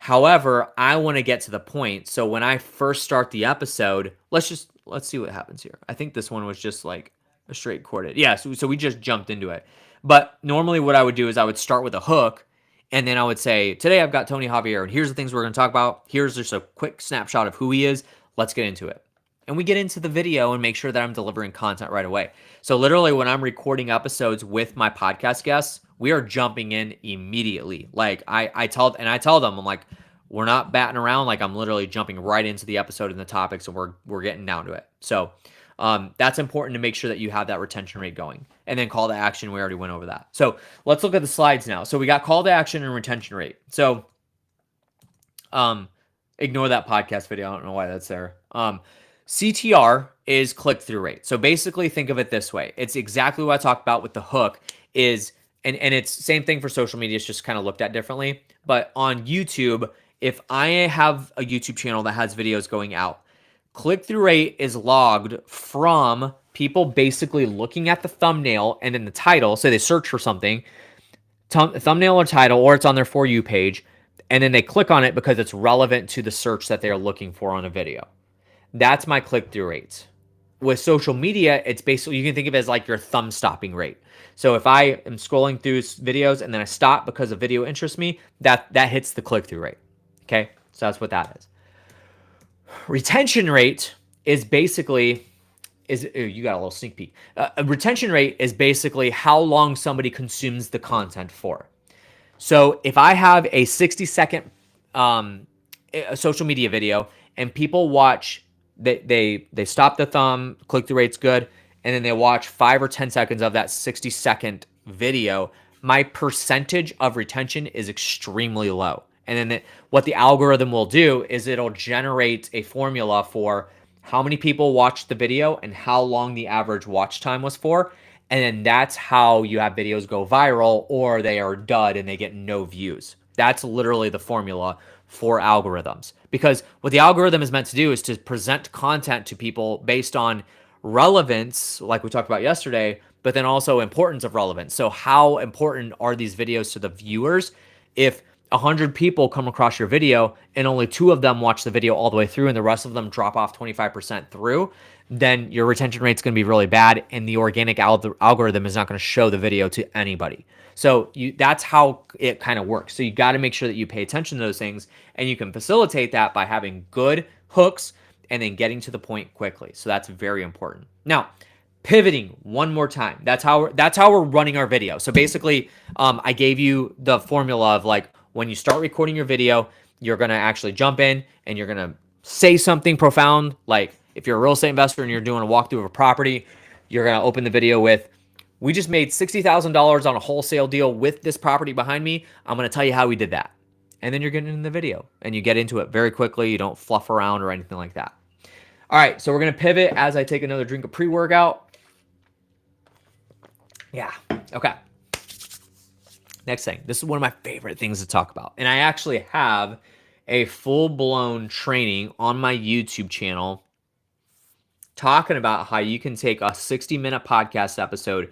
However, I want to get to the point. So when I first start the episode, let's see what happens here. I think this one was just like a straight chorded. Yeah, so we just jumped into it. But normally what I would do is I would start with a hook, and then I would say, today I've got Tony Javier, and here's the things we're going to talk about. Here's just a quick snapshot of who he is. Let's get into it. And we get into the video and make sure that I'm delivering content right away. So literally when I'm recording episodes with my podcast guests, we are jumping in immediately. Like I tell them, I'm like, we're not batting around. Like I'm literally jumping right into the episode and the topics, and we're getting down to it. So that's important to make sure that you have that retention rate going. And then call to action, we already went over that. So let's look at the slides now. So we got call to action and retention rate. So ignore that podcast video. I don't know why that's there. CTR is click-through rate. So basically think of it this way. It's exactly what I talked about with the hook is, and it's same thing for social media. It's just kind of looked at differently. But on YouTube, if I have a YouTube channel that has videos going out, click-through rate is logged from people basically looking at the thumbnail and then the title. So they search for something, thumbnail or title, or it's on their For You page, and then they click on it because it's relevant to the search that they're looking for on a video. That's my click-through rates. With social media, it's basically, you can think of it as like your thumb stopping rate. So if I am scrolling through videos and then I stop because a video interests me, that hits the click-through rate. Okay, so that's what that is. Retention rate is basically, you got a little sneak peek. A retention rate is basically how long somebody consumes the content for. So if I have a 60-second social media video and people watch, they stop the thumb, click-through rate's good, and then they watch 5 or 10 seconds of that 60-second video, my percentage of retention is extremely low. And then what the algorithm will do is it'll generate a formula for how many people watched the video and how long the average watch time was for. And then that's how you have videos go viral or they are dud and they get no views. That's literally the formula for algorithms. Because what the algorithm is meant to do is to present content to people based on relevance, like we talked about yesterday, but then also importance of relevance. So how important are these videos to the viewers? If 100 people come across your video and only 2 of them watch the video all the way through and the rest of them drop off 25% through, then your retention rate is going to be really bad, and the organic algorithm is not going to show the video to anybody. So that's how it kind of works. So you got to make sure that you pay attention to those things, and you can facilitate that by having good hooks and then getting to the point quickly. So that's very important. Now, pivoting one more time. That's how we're running our video. So basically, I gave you the formula of like when you start recording your video, you're gonna actually jump in and you're gonna say something profound. Like if you're a real estate investor and you're doing a walkthrough of a property, you're gonna open the video with, "We just made $60,000 on a wholesale deal with this property behind me. I'm gonna tell you how we did that." And then you're getting in the video and you get into it very quickly. You don't fluff around or anything like that. All right, so we're gonna pivot as I take another drink of pre-workout. Yeah, okay. Next thing. This is one of my favorite things to talk about. And I actually have a full-blown training on my YouTube channel talking about how you can take a 60-minute podcast episode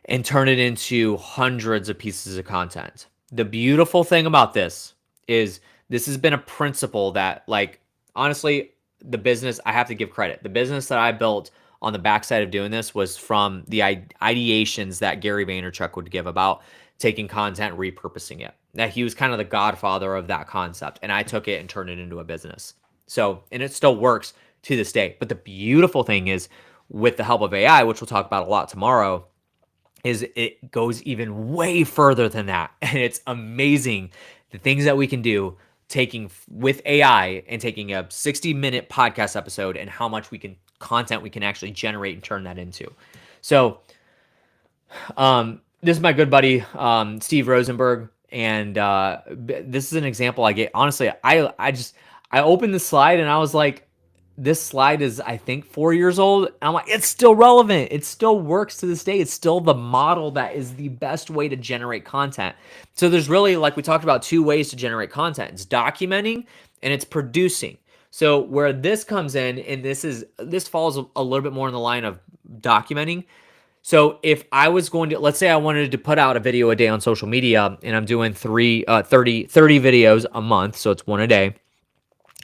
and turn it into hundreds of pieces of content. The beautiful thing about this is this has been a principle that, like, honestly, the business, I have to give credit. The business that I built on the backside of doing this was from the ideations that Gary Vaynerchuk would give about taking content, repurposing it. That he was kind of the godfather of that concept. And I took it and turned it into a business. So, and it still works to this day. But the beautiful thing is, with the help of AI, which we'll talk about a lot tomorrow, is it goes even way further than that. And it's amazing the things that we can do taking with AI and taking a 60-minute podcast episode and how much content we can actually generate and turn that into. So this is my good buddy, Steve Rosenberg. And this is an example I get. Honestly, I opened the slide and I was like, this slide is, I think, 4 years old. And I'm like, it's still relevant. It still works to this day. It's still the model that is the best way to generate content. So there's really, like we talked about, 2 ways to generate content. It's documenting and it's producing. So where this comes in, and this falls a little bit more in the line of documenting. So if I was going to, let's say I wanted to put out a video a day on social media, and I'm doing 30 videos a month, so it's one a day.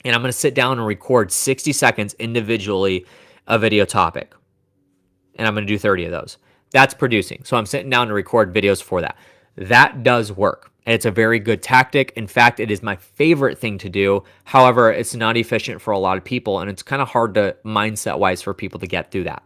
And I'm going to sit down and record 60 seconds individually a video topic. And I'm going to do 30 of those. That's producing. So I'm sitting down to record videos for that. That does work. And it's a very good tactic. In fact, it is my favorite thing to do. However, it's not efficient for a lot of people. And it's kind of hard to mindset-wise for people to get through that.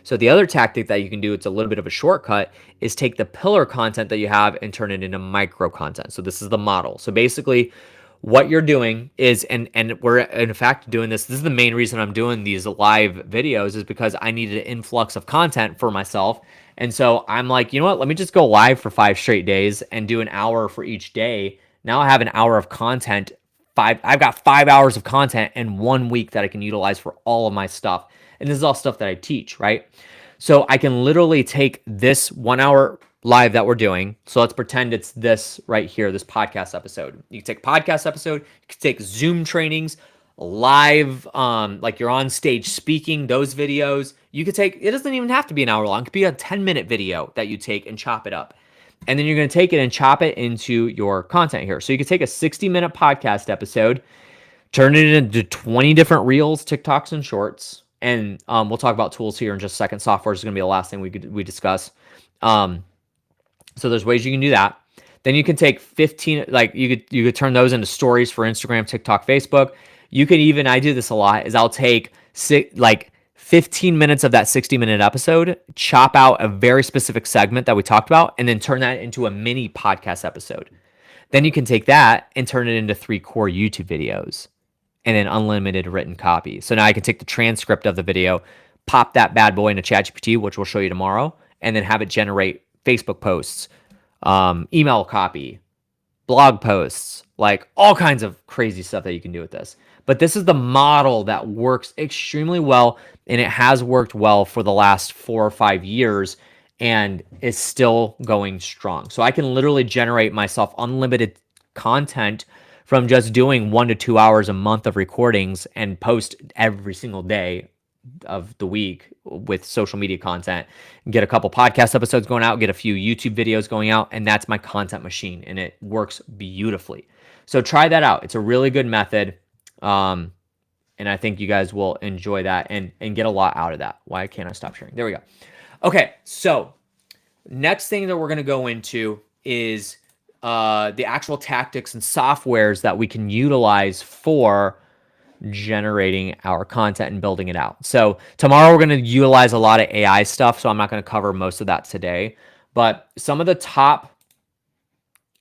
So the other tactic that you can do, it's a little bit of a shortcut, is take the pillar content that you have and turn it into micro content. So this is the model. So basically, what you're doing is, and we're in fact doing this is the main reason I'm doing these live videos, is because I needed an influx of content for myself. And so I'm like, you know what, let me just go live for 5 straight days and do an hour for each day. Now I have an hour of content. I've got 5 hours of content in 1 week that I can utilize for all of my stuff. And this is all stuff that I teach, right? So I can literally take this 1 hour live that we're doing. So let's pretend it's this right here, this podcast episode. You can take a podcast episode, you can take Zoom trainings, live, like you're on stage speaking, those videos. You could take, it doesn't even have to be an hour long. It could be a 10-minute video that you take and chop it up. And then you're going to take it and chop it into your content here. So you could take a 60-minute podcast episode, turn it into 20 different reels, TikToks, and shorts. And we'll talk about tools here in just a second. Software is going to be the last thing we discuss. So there's ways you can do that. Then you can take 15, like you could turn those into stories for Instagram, TikTok, Facebook. You could even, I do this a lot, is I'll take 15 minutes of that 60-minute episode, chop out a very specific segment that we talked about, and then turn that into a mini podcast episode. Then you can take that and turn it into 3 core YouTube videos and then unlimited written copy. So now I can take the transcript of the video, pop that bad boy into ChatGPT, which we'll show you tomorrow, and then have it generate Facebook posts, email copy, blog posts, like all kinds of crazy stuff that you can do with this. But this is the model that works extremely well, and it has worked well for the last 4 or 5 years and is still going strong. So I can literally generate myself unlimited content from just doing 1 to 2 hours a month of recordings and post every single day of the week with social media content, get a couple podcast episodes going out, get a few YouTube videos going out, and that's my content machine, and it works beautifully. So try that out. It's a really good method. And I think you guys will enjoy that and get a lot out of that. Why can't I stop sharing? There we go. Okay, so next thing that we're going to go into is the actual tactics and softwares that we can utilize for generating our content and building it out. So tomorrow we're going to utilize a lot of AI stuff, so I'm not going to cover most of that today. But some of the top,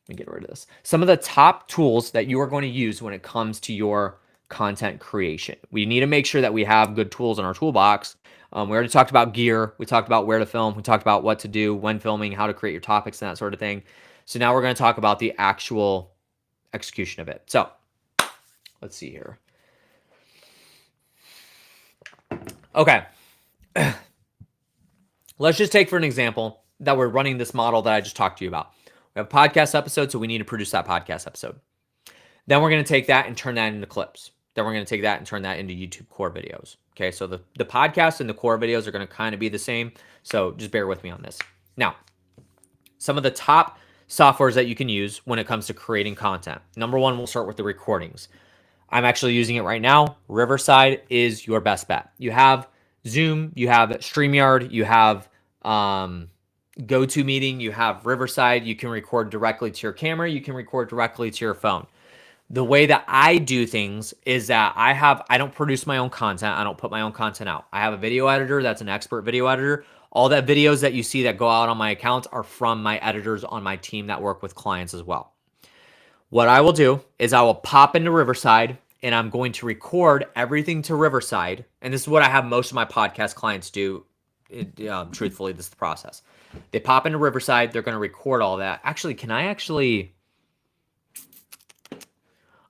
let me get rid of this. Some of the top tools that you are going to use when it comes to your content creation. We need to make sure that we have good tools in our toolbox. We already talked about gear. We talked about where to film. We talked about what to do when filming, how to create your topics and that sort of thing. So now we're going to talk about the actual execution of it. So let's see here. Okay. Let's just take for an example that we're running this model that I just talked to you about. We have a podcast episode, so we need to produce that podcast episode. Then we're going to take that and turn that into clips. Then we're going to take that and turn that into YouTube core videos. Okay, so the podcast and the core videos are going to kind of be the same. So just bear with me on this. Now, some of the top softwares that you can use when it comes to creating content. Number one, we'll start with the recordings. I'm actually using it right now. Riverside is your best bet. You have Zoom, you have StreamYard, you have GoToMeeting, you have Riverside. You can record directly to your camera. You can record directly to your phone. The way that I do things is that I don't produce my own content. I don't put my own content out. I have a video editor that's an expert video editor. All that videos that you see that go out on my accounts are from my editors on my team that work with clients as well. What I will do is I will pop into Riverside and I'm going to record everything to Riverside. And this is what I have most of my podcast clients do. Truthfully, this is the process. They pop into Riverside. They're going to record all that. Actually,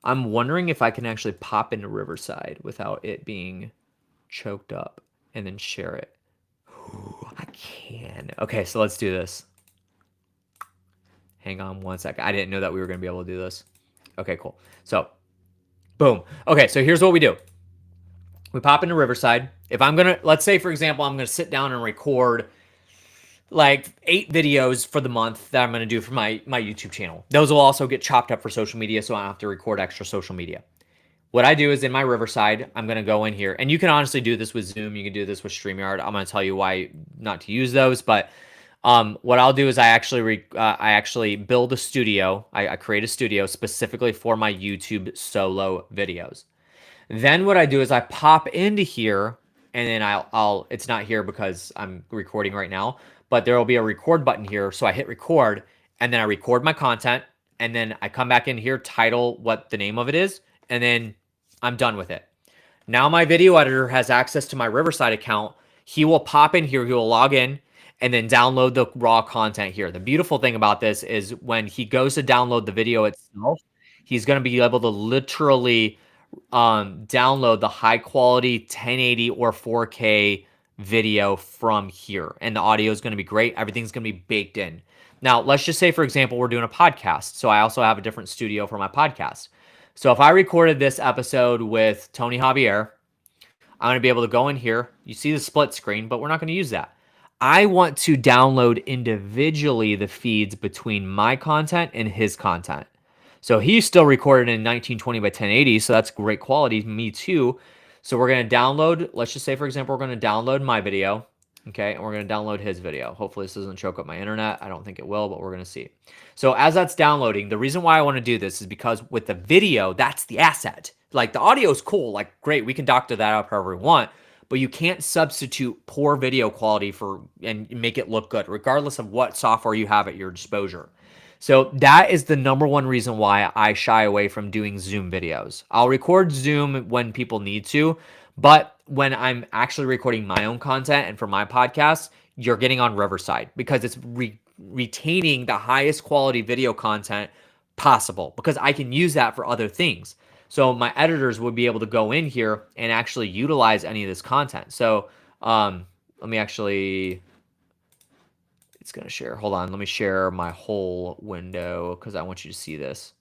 I'm wondering if I can actually pop into Riverside without it being choked up and then share it. Ooh, I can. Okay, so let's do this. Hang on one second. I didn't know that we were going to be able to do this. Okay, cool. So, boom. Okay, so here's what we do. We pop into Riverside. If I'm going to, let's say, for example, I'm going to sit down and record like 8 videos for the month that I'm going to do for my YouTube channel. Those will also get chopped up for social media, so I don't have to record extra social media. What I do is in my Riverside, I'm going to go in here, and you can honestly do this with Zoom. You can do this with StreamYard. I'm going to tell you why not to use those, but what I'll do is I actually build a studio. I create a studio specifically for my YouTube solo videos. Then what I do is I pop into here, and then it's not here because I'm recording right now, but there will be a record button here. So I hit record, and then I record my content, and then I come back in here, title what the name of it is, and then I'm done with it. Now my video editor has access to my Riverside account. He will pop in here, he will log in, and then download the raw content here. The beautiful thing about this is when he goes to download the video itself, he's going to be able to literally download the high quality 1080 or 4K video from here. And the audio is going to be great. Everything's going to be baked in. Now, let's just say, for example, we're doing a podcast. So I also have a different studio for my podcast. So if I recorded this episode with Tony Javier, I'm going to be able to go in here. You see the split screen, but we're not going to use that. I want to download individually the feeds between my content and his content. So he's still recorded in 1920 by 1080, so that's great quality. Me too. So we're going to download, let's just say, for example, we're going to download my video, okay, and we're going to download his video. Hopefully this doesn't choke up my internet. I don't think it will, but we're going to see. So as that's downloading, the reason why I want to do this is because with the video, that's the asset. Like the audio is cool, like great, we can doctor that up however we want, but you can't substitute poor video quality and make it look good, regardless of what software you have at your disposal. So that is the number one reason why I shy away from doing Zoom videos. I'll record Zoom when people need to, but when I'm actually recording my own content and for my podcast, you're getting on Riverside because it's retaining the highest quality video content possible because I can use that for other things. So my editors would be able to go in here and actually utilize any of this content. So let me actually... It's going to share. Hold on. Let me share my whole window because I want you to see this.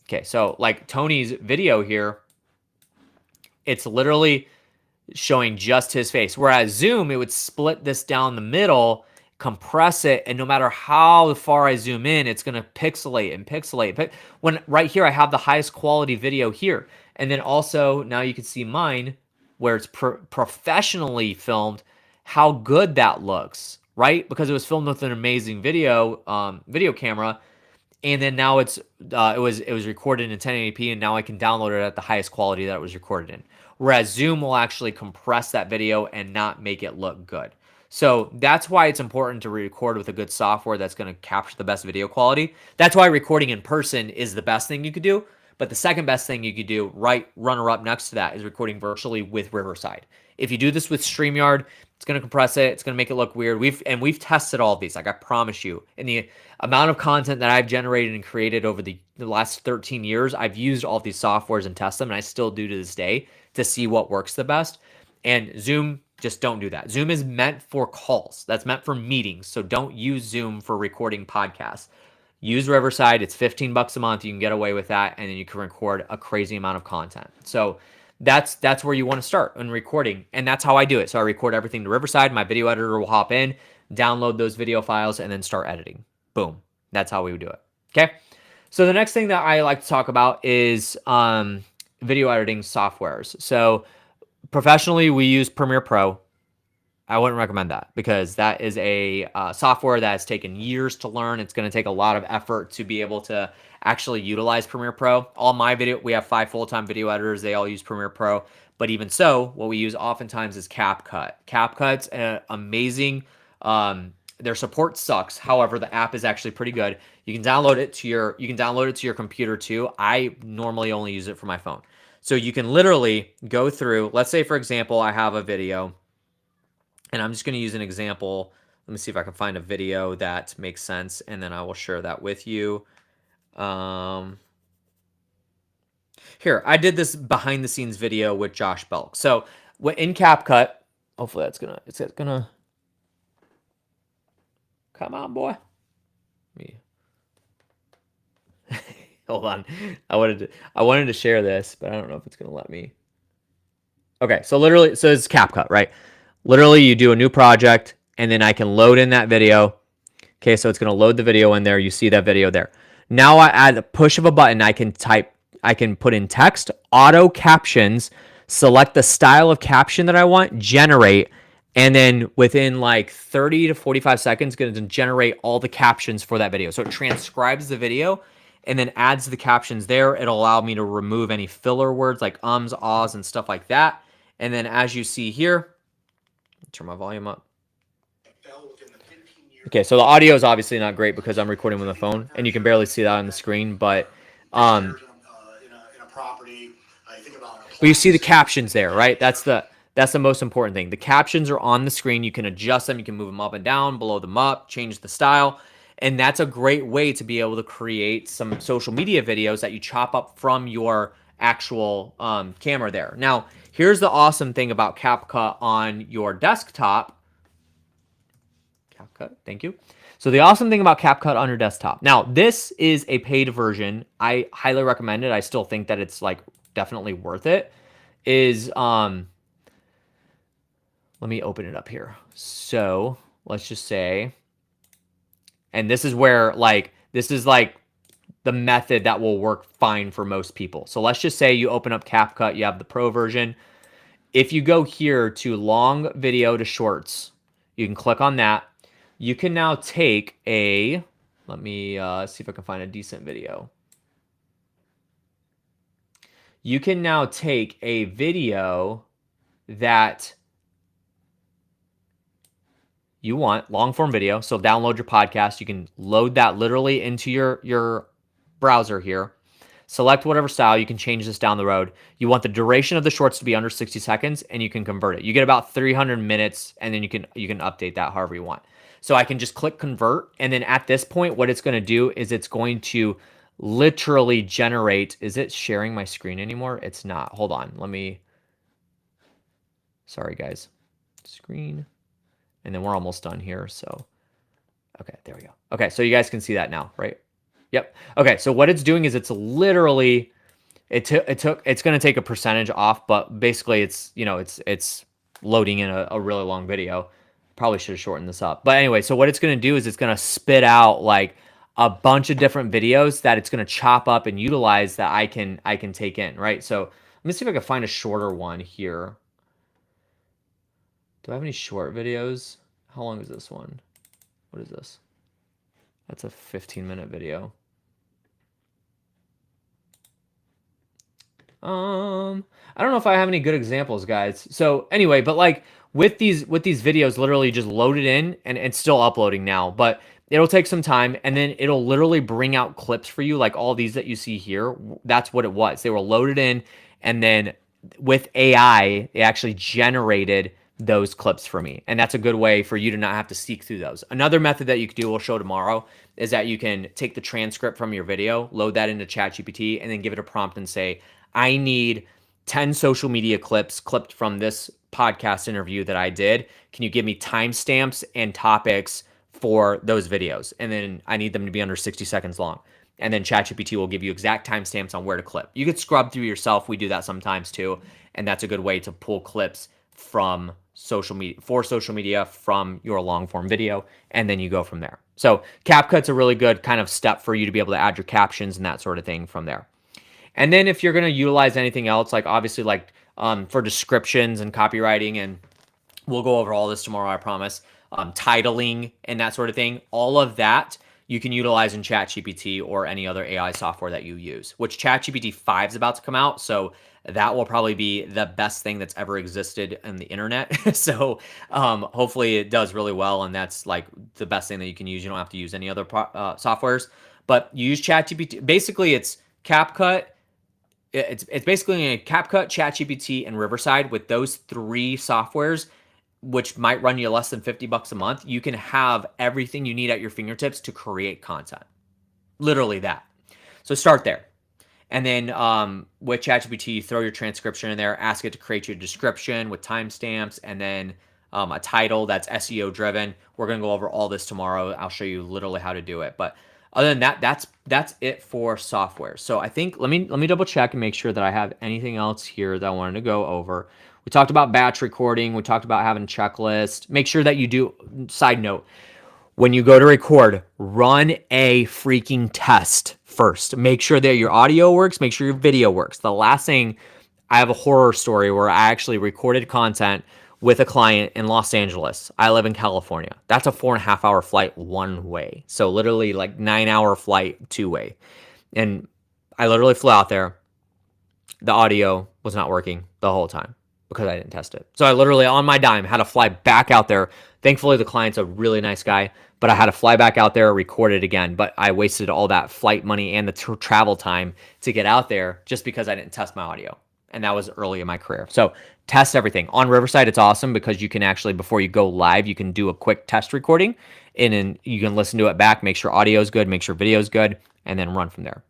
Okay. So like Tony's video here, it's literally showing just his face. Whereas Zoom, it would split this down the middle compress it, and no matter how far I zoom in, it's going to pixelate and pixelate. But when right here, I have the highest quality video here. And then also now you can see mine where it's professionally filmed, how good that looks, right? Because it was filmed with an amazing video camera. And then now it was recorded in 1080p, and now I can download it at the highest quality that it was recorded in. Whereas Zoom will actually compress that video and not make it look good. So that's why it's important to record with a good software that's going to capture the best video quality. That's why recording in person is the best thing you could do. But the second best thing you could do, right runner up next to that, is recording virtually with Riverside. If you do this with StreamYard, it's going to compress it. It's going to make it look weird. We've tested all of these. Like, I promise you, in the amount of content that I've generated and created over the last 13 years, I've used all of these softwares and test them, and I still do to this day to see what works the best. And Zoom, just don't do that. Zoom is meant for calls. That's meant for meetings. So don't use Zoom for recording podcasts. Use Riverside. It's $15 a month. You can get away with that, and then you can record a crazy amount of content. So that's where you want to start in recording, and that's how I do it. So I record everything to Riverside. My video editor will hop in, download those video files, and then start editing. Boom. That's how we would do it. Okay. So the next thing that I like to talk about is video editing softwares. So professionally, we use Premiere Pro. I wouldn't recommend that because that is a software that has taken years to learn. It's going to take a lot of effort to be able to actually utilize Premiere Pro. All my video, we have 5 full-time video editors. They all use Premiere Pro. But even so, what we use oftentimes is CapCut. CapCut's amazing. Their support sucks. However, the app is actually pretty good. You can download it to your computer too. I normally only use it for my phone. So you can literally go through, let's say for example, I have a video, and I'm just going to use an example. Let me see if I can find a video that makes sense, and then I will share that with you. Here, I did this behind the scenes video with Josh Belk. So in CapCut, hopefully it's gonna come on, boy. Me. Hold on. I wanted to share this, but I don't know if it's gonna let me. Okay, so literally, so it's CapCut, right? Literally, you do a new project, and then I can load in that video. Okay, so it's going to load the video in there. You see that video there. Now, at the push of a button, I can put in text, auto captions, select the style of caption that I want, generate, and then within like 30 to 45 seconds, it's going to generate all the captions for that video. So it transcribes the video and then adds the captions there. It'll allow me to remove any filler words like ums, ahs, and stuff like that. And then as you see here, turn my volume up. Okay, so the audio is obviously not great because I'm recording with my phone, and you can barely see that on the screen, but you see the captions there, right? That's the most important thing. The captions are on the screen. You can adjust them. You can move them up and down, blow them up, change the style, and that's a great way to be able to create some social media videos that you chop up from your actual camera there. Now, here's the awesome thing about CapCut on your desktop. CapCut, thank you. So the awesome thing about CapCut on your desktop. Now, this is a paid version. I highly recommend it. I still think that it's like definitely worth it. Let me open it up here. So let's just say, and this is where this is the method that will work fine for most people. So let's just say you open up CapCut, you have the Pro version. If you go here to long video to shorts, you can click on that. You can now take let me see if I can find a decent video. You can now take a video that you want, long form video. So download your podcast. You can load that literally into your browser here. Select whatever style. You can change this down the road. You want the duration of the shorts to be under 60 seconds, and you can convert it. You get about 300 minutes, and then you can update that however you want. So I can just click convert, and then at this point, what it's going to do is it's going to literally generate. Is it sharing my screen anymore? It's not. Hold on. Sorry, guys. Screen. And then we're almost done here. So, okay, there we go. Okay, so you guys can see that now, right? Yep. Okay, so what it's doing is it's literally, it's going to take a percentage off, but basically it's, it's loading in a really long video. Probably should have shortened this up. But anyway, so what it's going to do is it's going to spit out like a bunch of different videos that it's going to chop up and utilize that I can take in, right? So let me see if I can find a shorter one here. Do I have any short videos? How long is this one? What is this? That's a 15-minute video. I don't know if I have any good examples, guys. So anyway, but like with these videos, literally just load it in, and it's still uploading now, but it'll take some time, and then it'll literally bring out clips for you, like all these that you see here. That's what it was. They were loaded in, and then with AI, it actually generated those clips for me. And that's a good way for you to not have to seek through those. Another method that you could do, we'll show tomorrow, is that you can take the transcript from your video, load that into ChatGPT, and then give it a prompt and say, I need 10 social media clips clipped from this podcast interview that I did. Can you give me timestamps and topics for those videos? And then I need them to be under 60 seconds long. And then ChatGPT will give you exact timestamps on where to clip. You could scrub through yourself. We do that sometimes too. And that's a good way to pull clips from social media from your long form video. And then you go from there. So CapCut's a really good kind of step for you to be able to add your captions and that sort of thing from there. And then if you're going to utilize anything else, like obviously like for descriptions and copywriting, and we'll go over all this tomorrow, I promise, titling and that sort of thing, all of that you can utilize in ChatGPT or any other AI software that you use, which ChatGPT 5 is about to come out. So that will probably be the best thing that's ever existed in the internet. So hopefully it does really well. And that's like the best thing that you can use. You don't have to use any other softwares, but you use ChatGPT. Basically, it's CapCut. It's basically a CapCut, ChatGPT, and Riverside. With those 3 softwares, which might run you less than $50 a month, you can have everything you need at your fingertips to create content. Literally that. So start there. And then with ChatGPT, you throw your transcription in there, ask it to create your description with timestamps, and then a title that's SEO driven. We're going to go over all this tomorrow. I'll show you literally how to do it. But other than that, that's it for software. So I think let me double check and make sure that I have anything else here that I wanted to go over. We talked about batch recording. We talked about having a checklist. Make sure that you do, side note, when you go to record, run a freaking test first. Make sure that your audio works. Make sure your video works. The last thing, I have a horror story where I actually recorded content with a client in Los Angeles. I live in California. That's a 4.5-hour flight one way. So literally like 9-hour flight two way. And I literally flew out there. The audio was not working the whole time because I didn't test it. So I literally on my dime had to fly back out there. Thankfully, the client's a really nice guy, but I had to fly back out there, record it again. But I wasted all that flight money and the travel time to get out there just because I didn't test my audio. And that was early in my career. So test everything. On Riverside, it's awesome because you can actually, before you go live, you can do a quick test recording and then you can listen to it back, make sure audio is good, make sure video is good, and then run from there.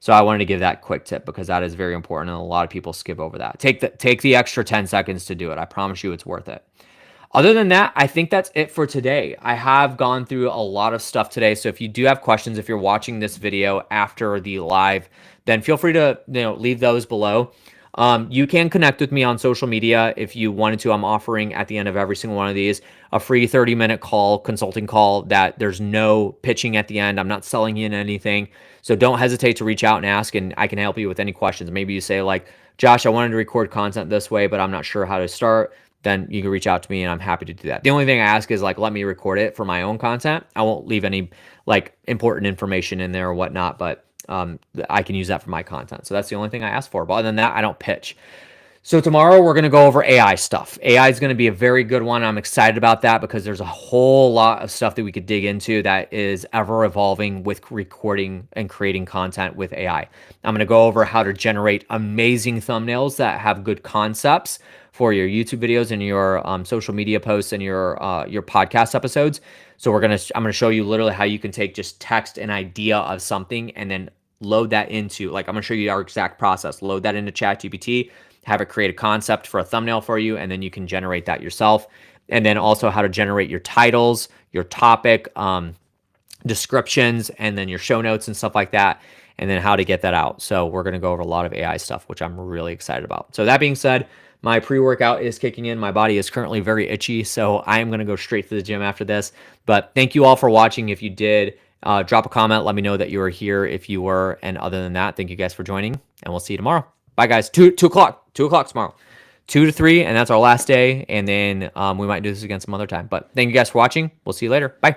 So I wanted to give that quick tip because that is very important and a lot of people skip over that. Take the extra 10 seconds to do it. I promise you it's worth it. Other than that, I think that's it for today. I have gone through a lot of stuff today. So if you do have questions, if you're watching this video after the live, then feel free to leave those below. You can connect with me on social media if you wanted to. I'm offering at the end of every single one of these a free 30-minute call, consulting call that there's no pitching at the end. I'm not selling you in anything. So don't hesitate to reach out and ask, and I can help you with any questions. Maybe you say like, Josh, I wanted to record content this way, but I'm not sure how to start. Then you can reach out to me and I'm happy to do that. The only thing I ask is like, let me record it for my own content. I won't leave any like important information in there or whatnot, but I can use that for my content. So that's the only thing I ask for. But other than that, I don't pitch. So tomorrow we're going to go over AI stuff. AI is going to be a very good one. I'm excited about that because there's a whole lot of stuff that we could dig into that is ever evolving with recording and creating content with AI. I'm going to go over how to generate amazing thumbnails that have good concepts for your YouTube videos and your social media posts and your podcast episodes. So I'm going to show you literally how you can take just text an idea of something and then load that into, like, I'm going to show you our exact process. Load that into ChatGPT, have it create a concept for a thumbnail for you, and then you can generate that yourself. And then also how to generate your titles, your topic, descriptions, and then your show notes and stuff like that, and then how to get that out. So we're going to go over a lot of AI stuff, which I'm really excited about. So that being said, My pre-workout is kicking in. My body is currently very itchy, so I am going to go straight to the gym after this. But thank you all for watching. If you did, drop a comment. Let me know that you were here if you were. And other than that, thank you guys for joining, and we'll see you tomorrow. Bye, guys. 2 o'clock. 2 o'clock tomorrow. 2 to 3, and that's our last day. And then we might do this again some other time. But thank you guys for watching. We'll see you later. Bye.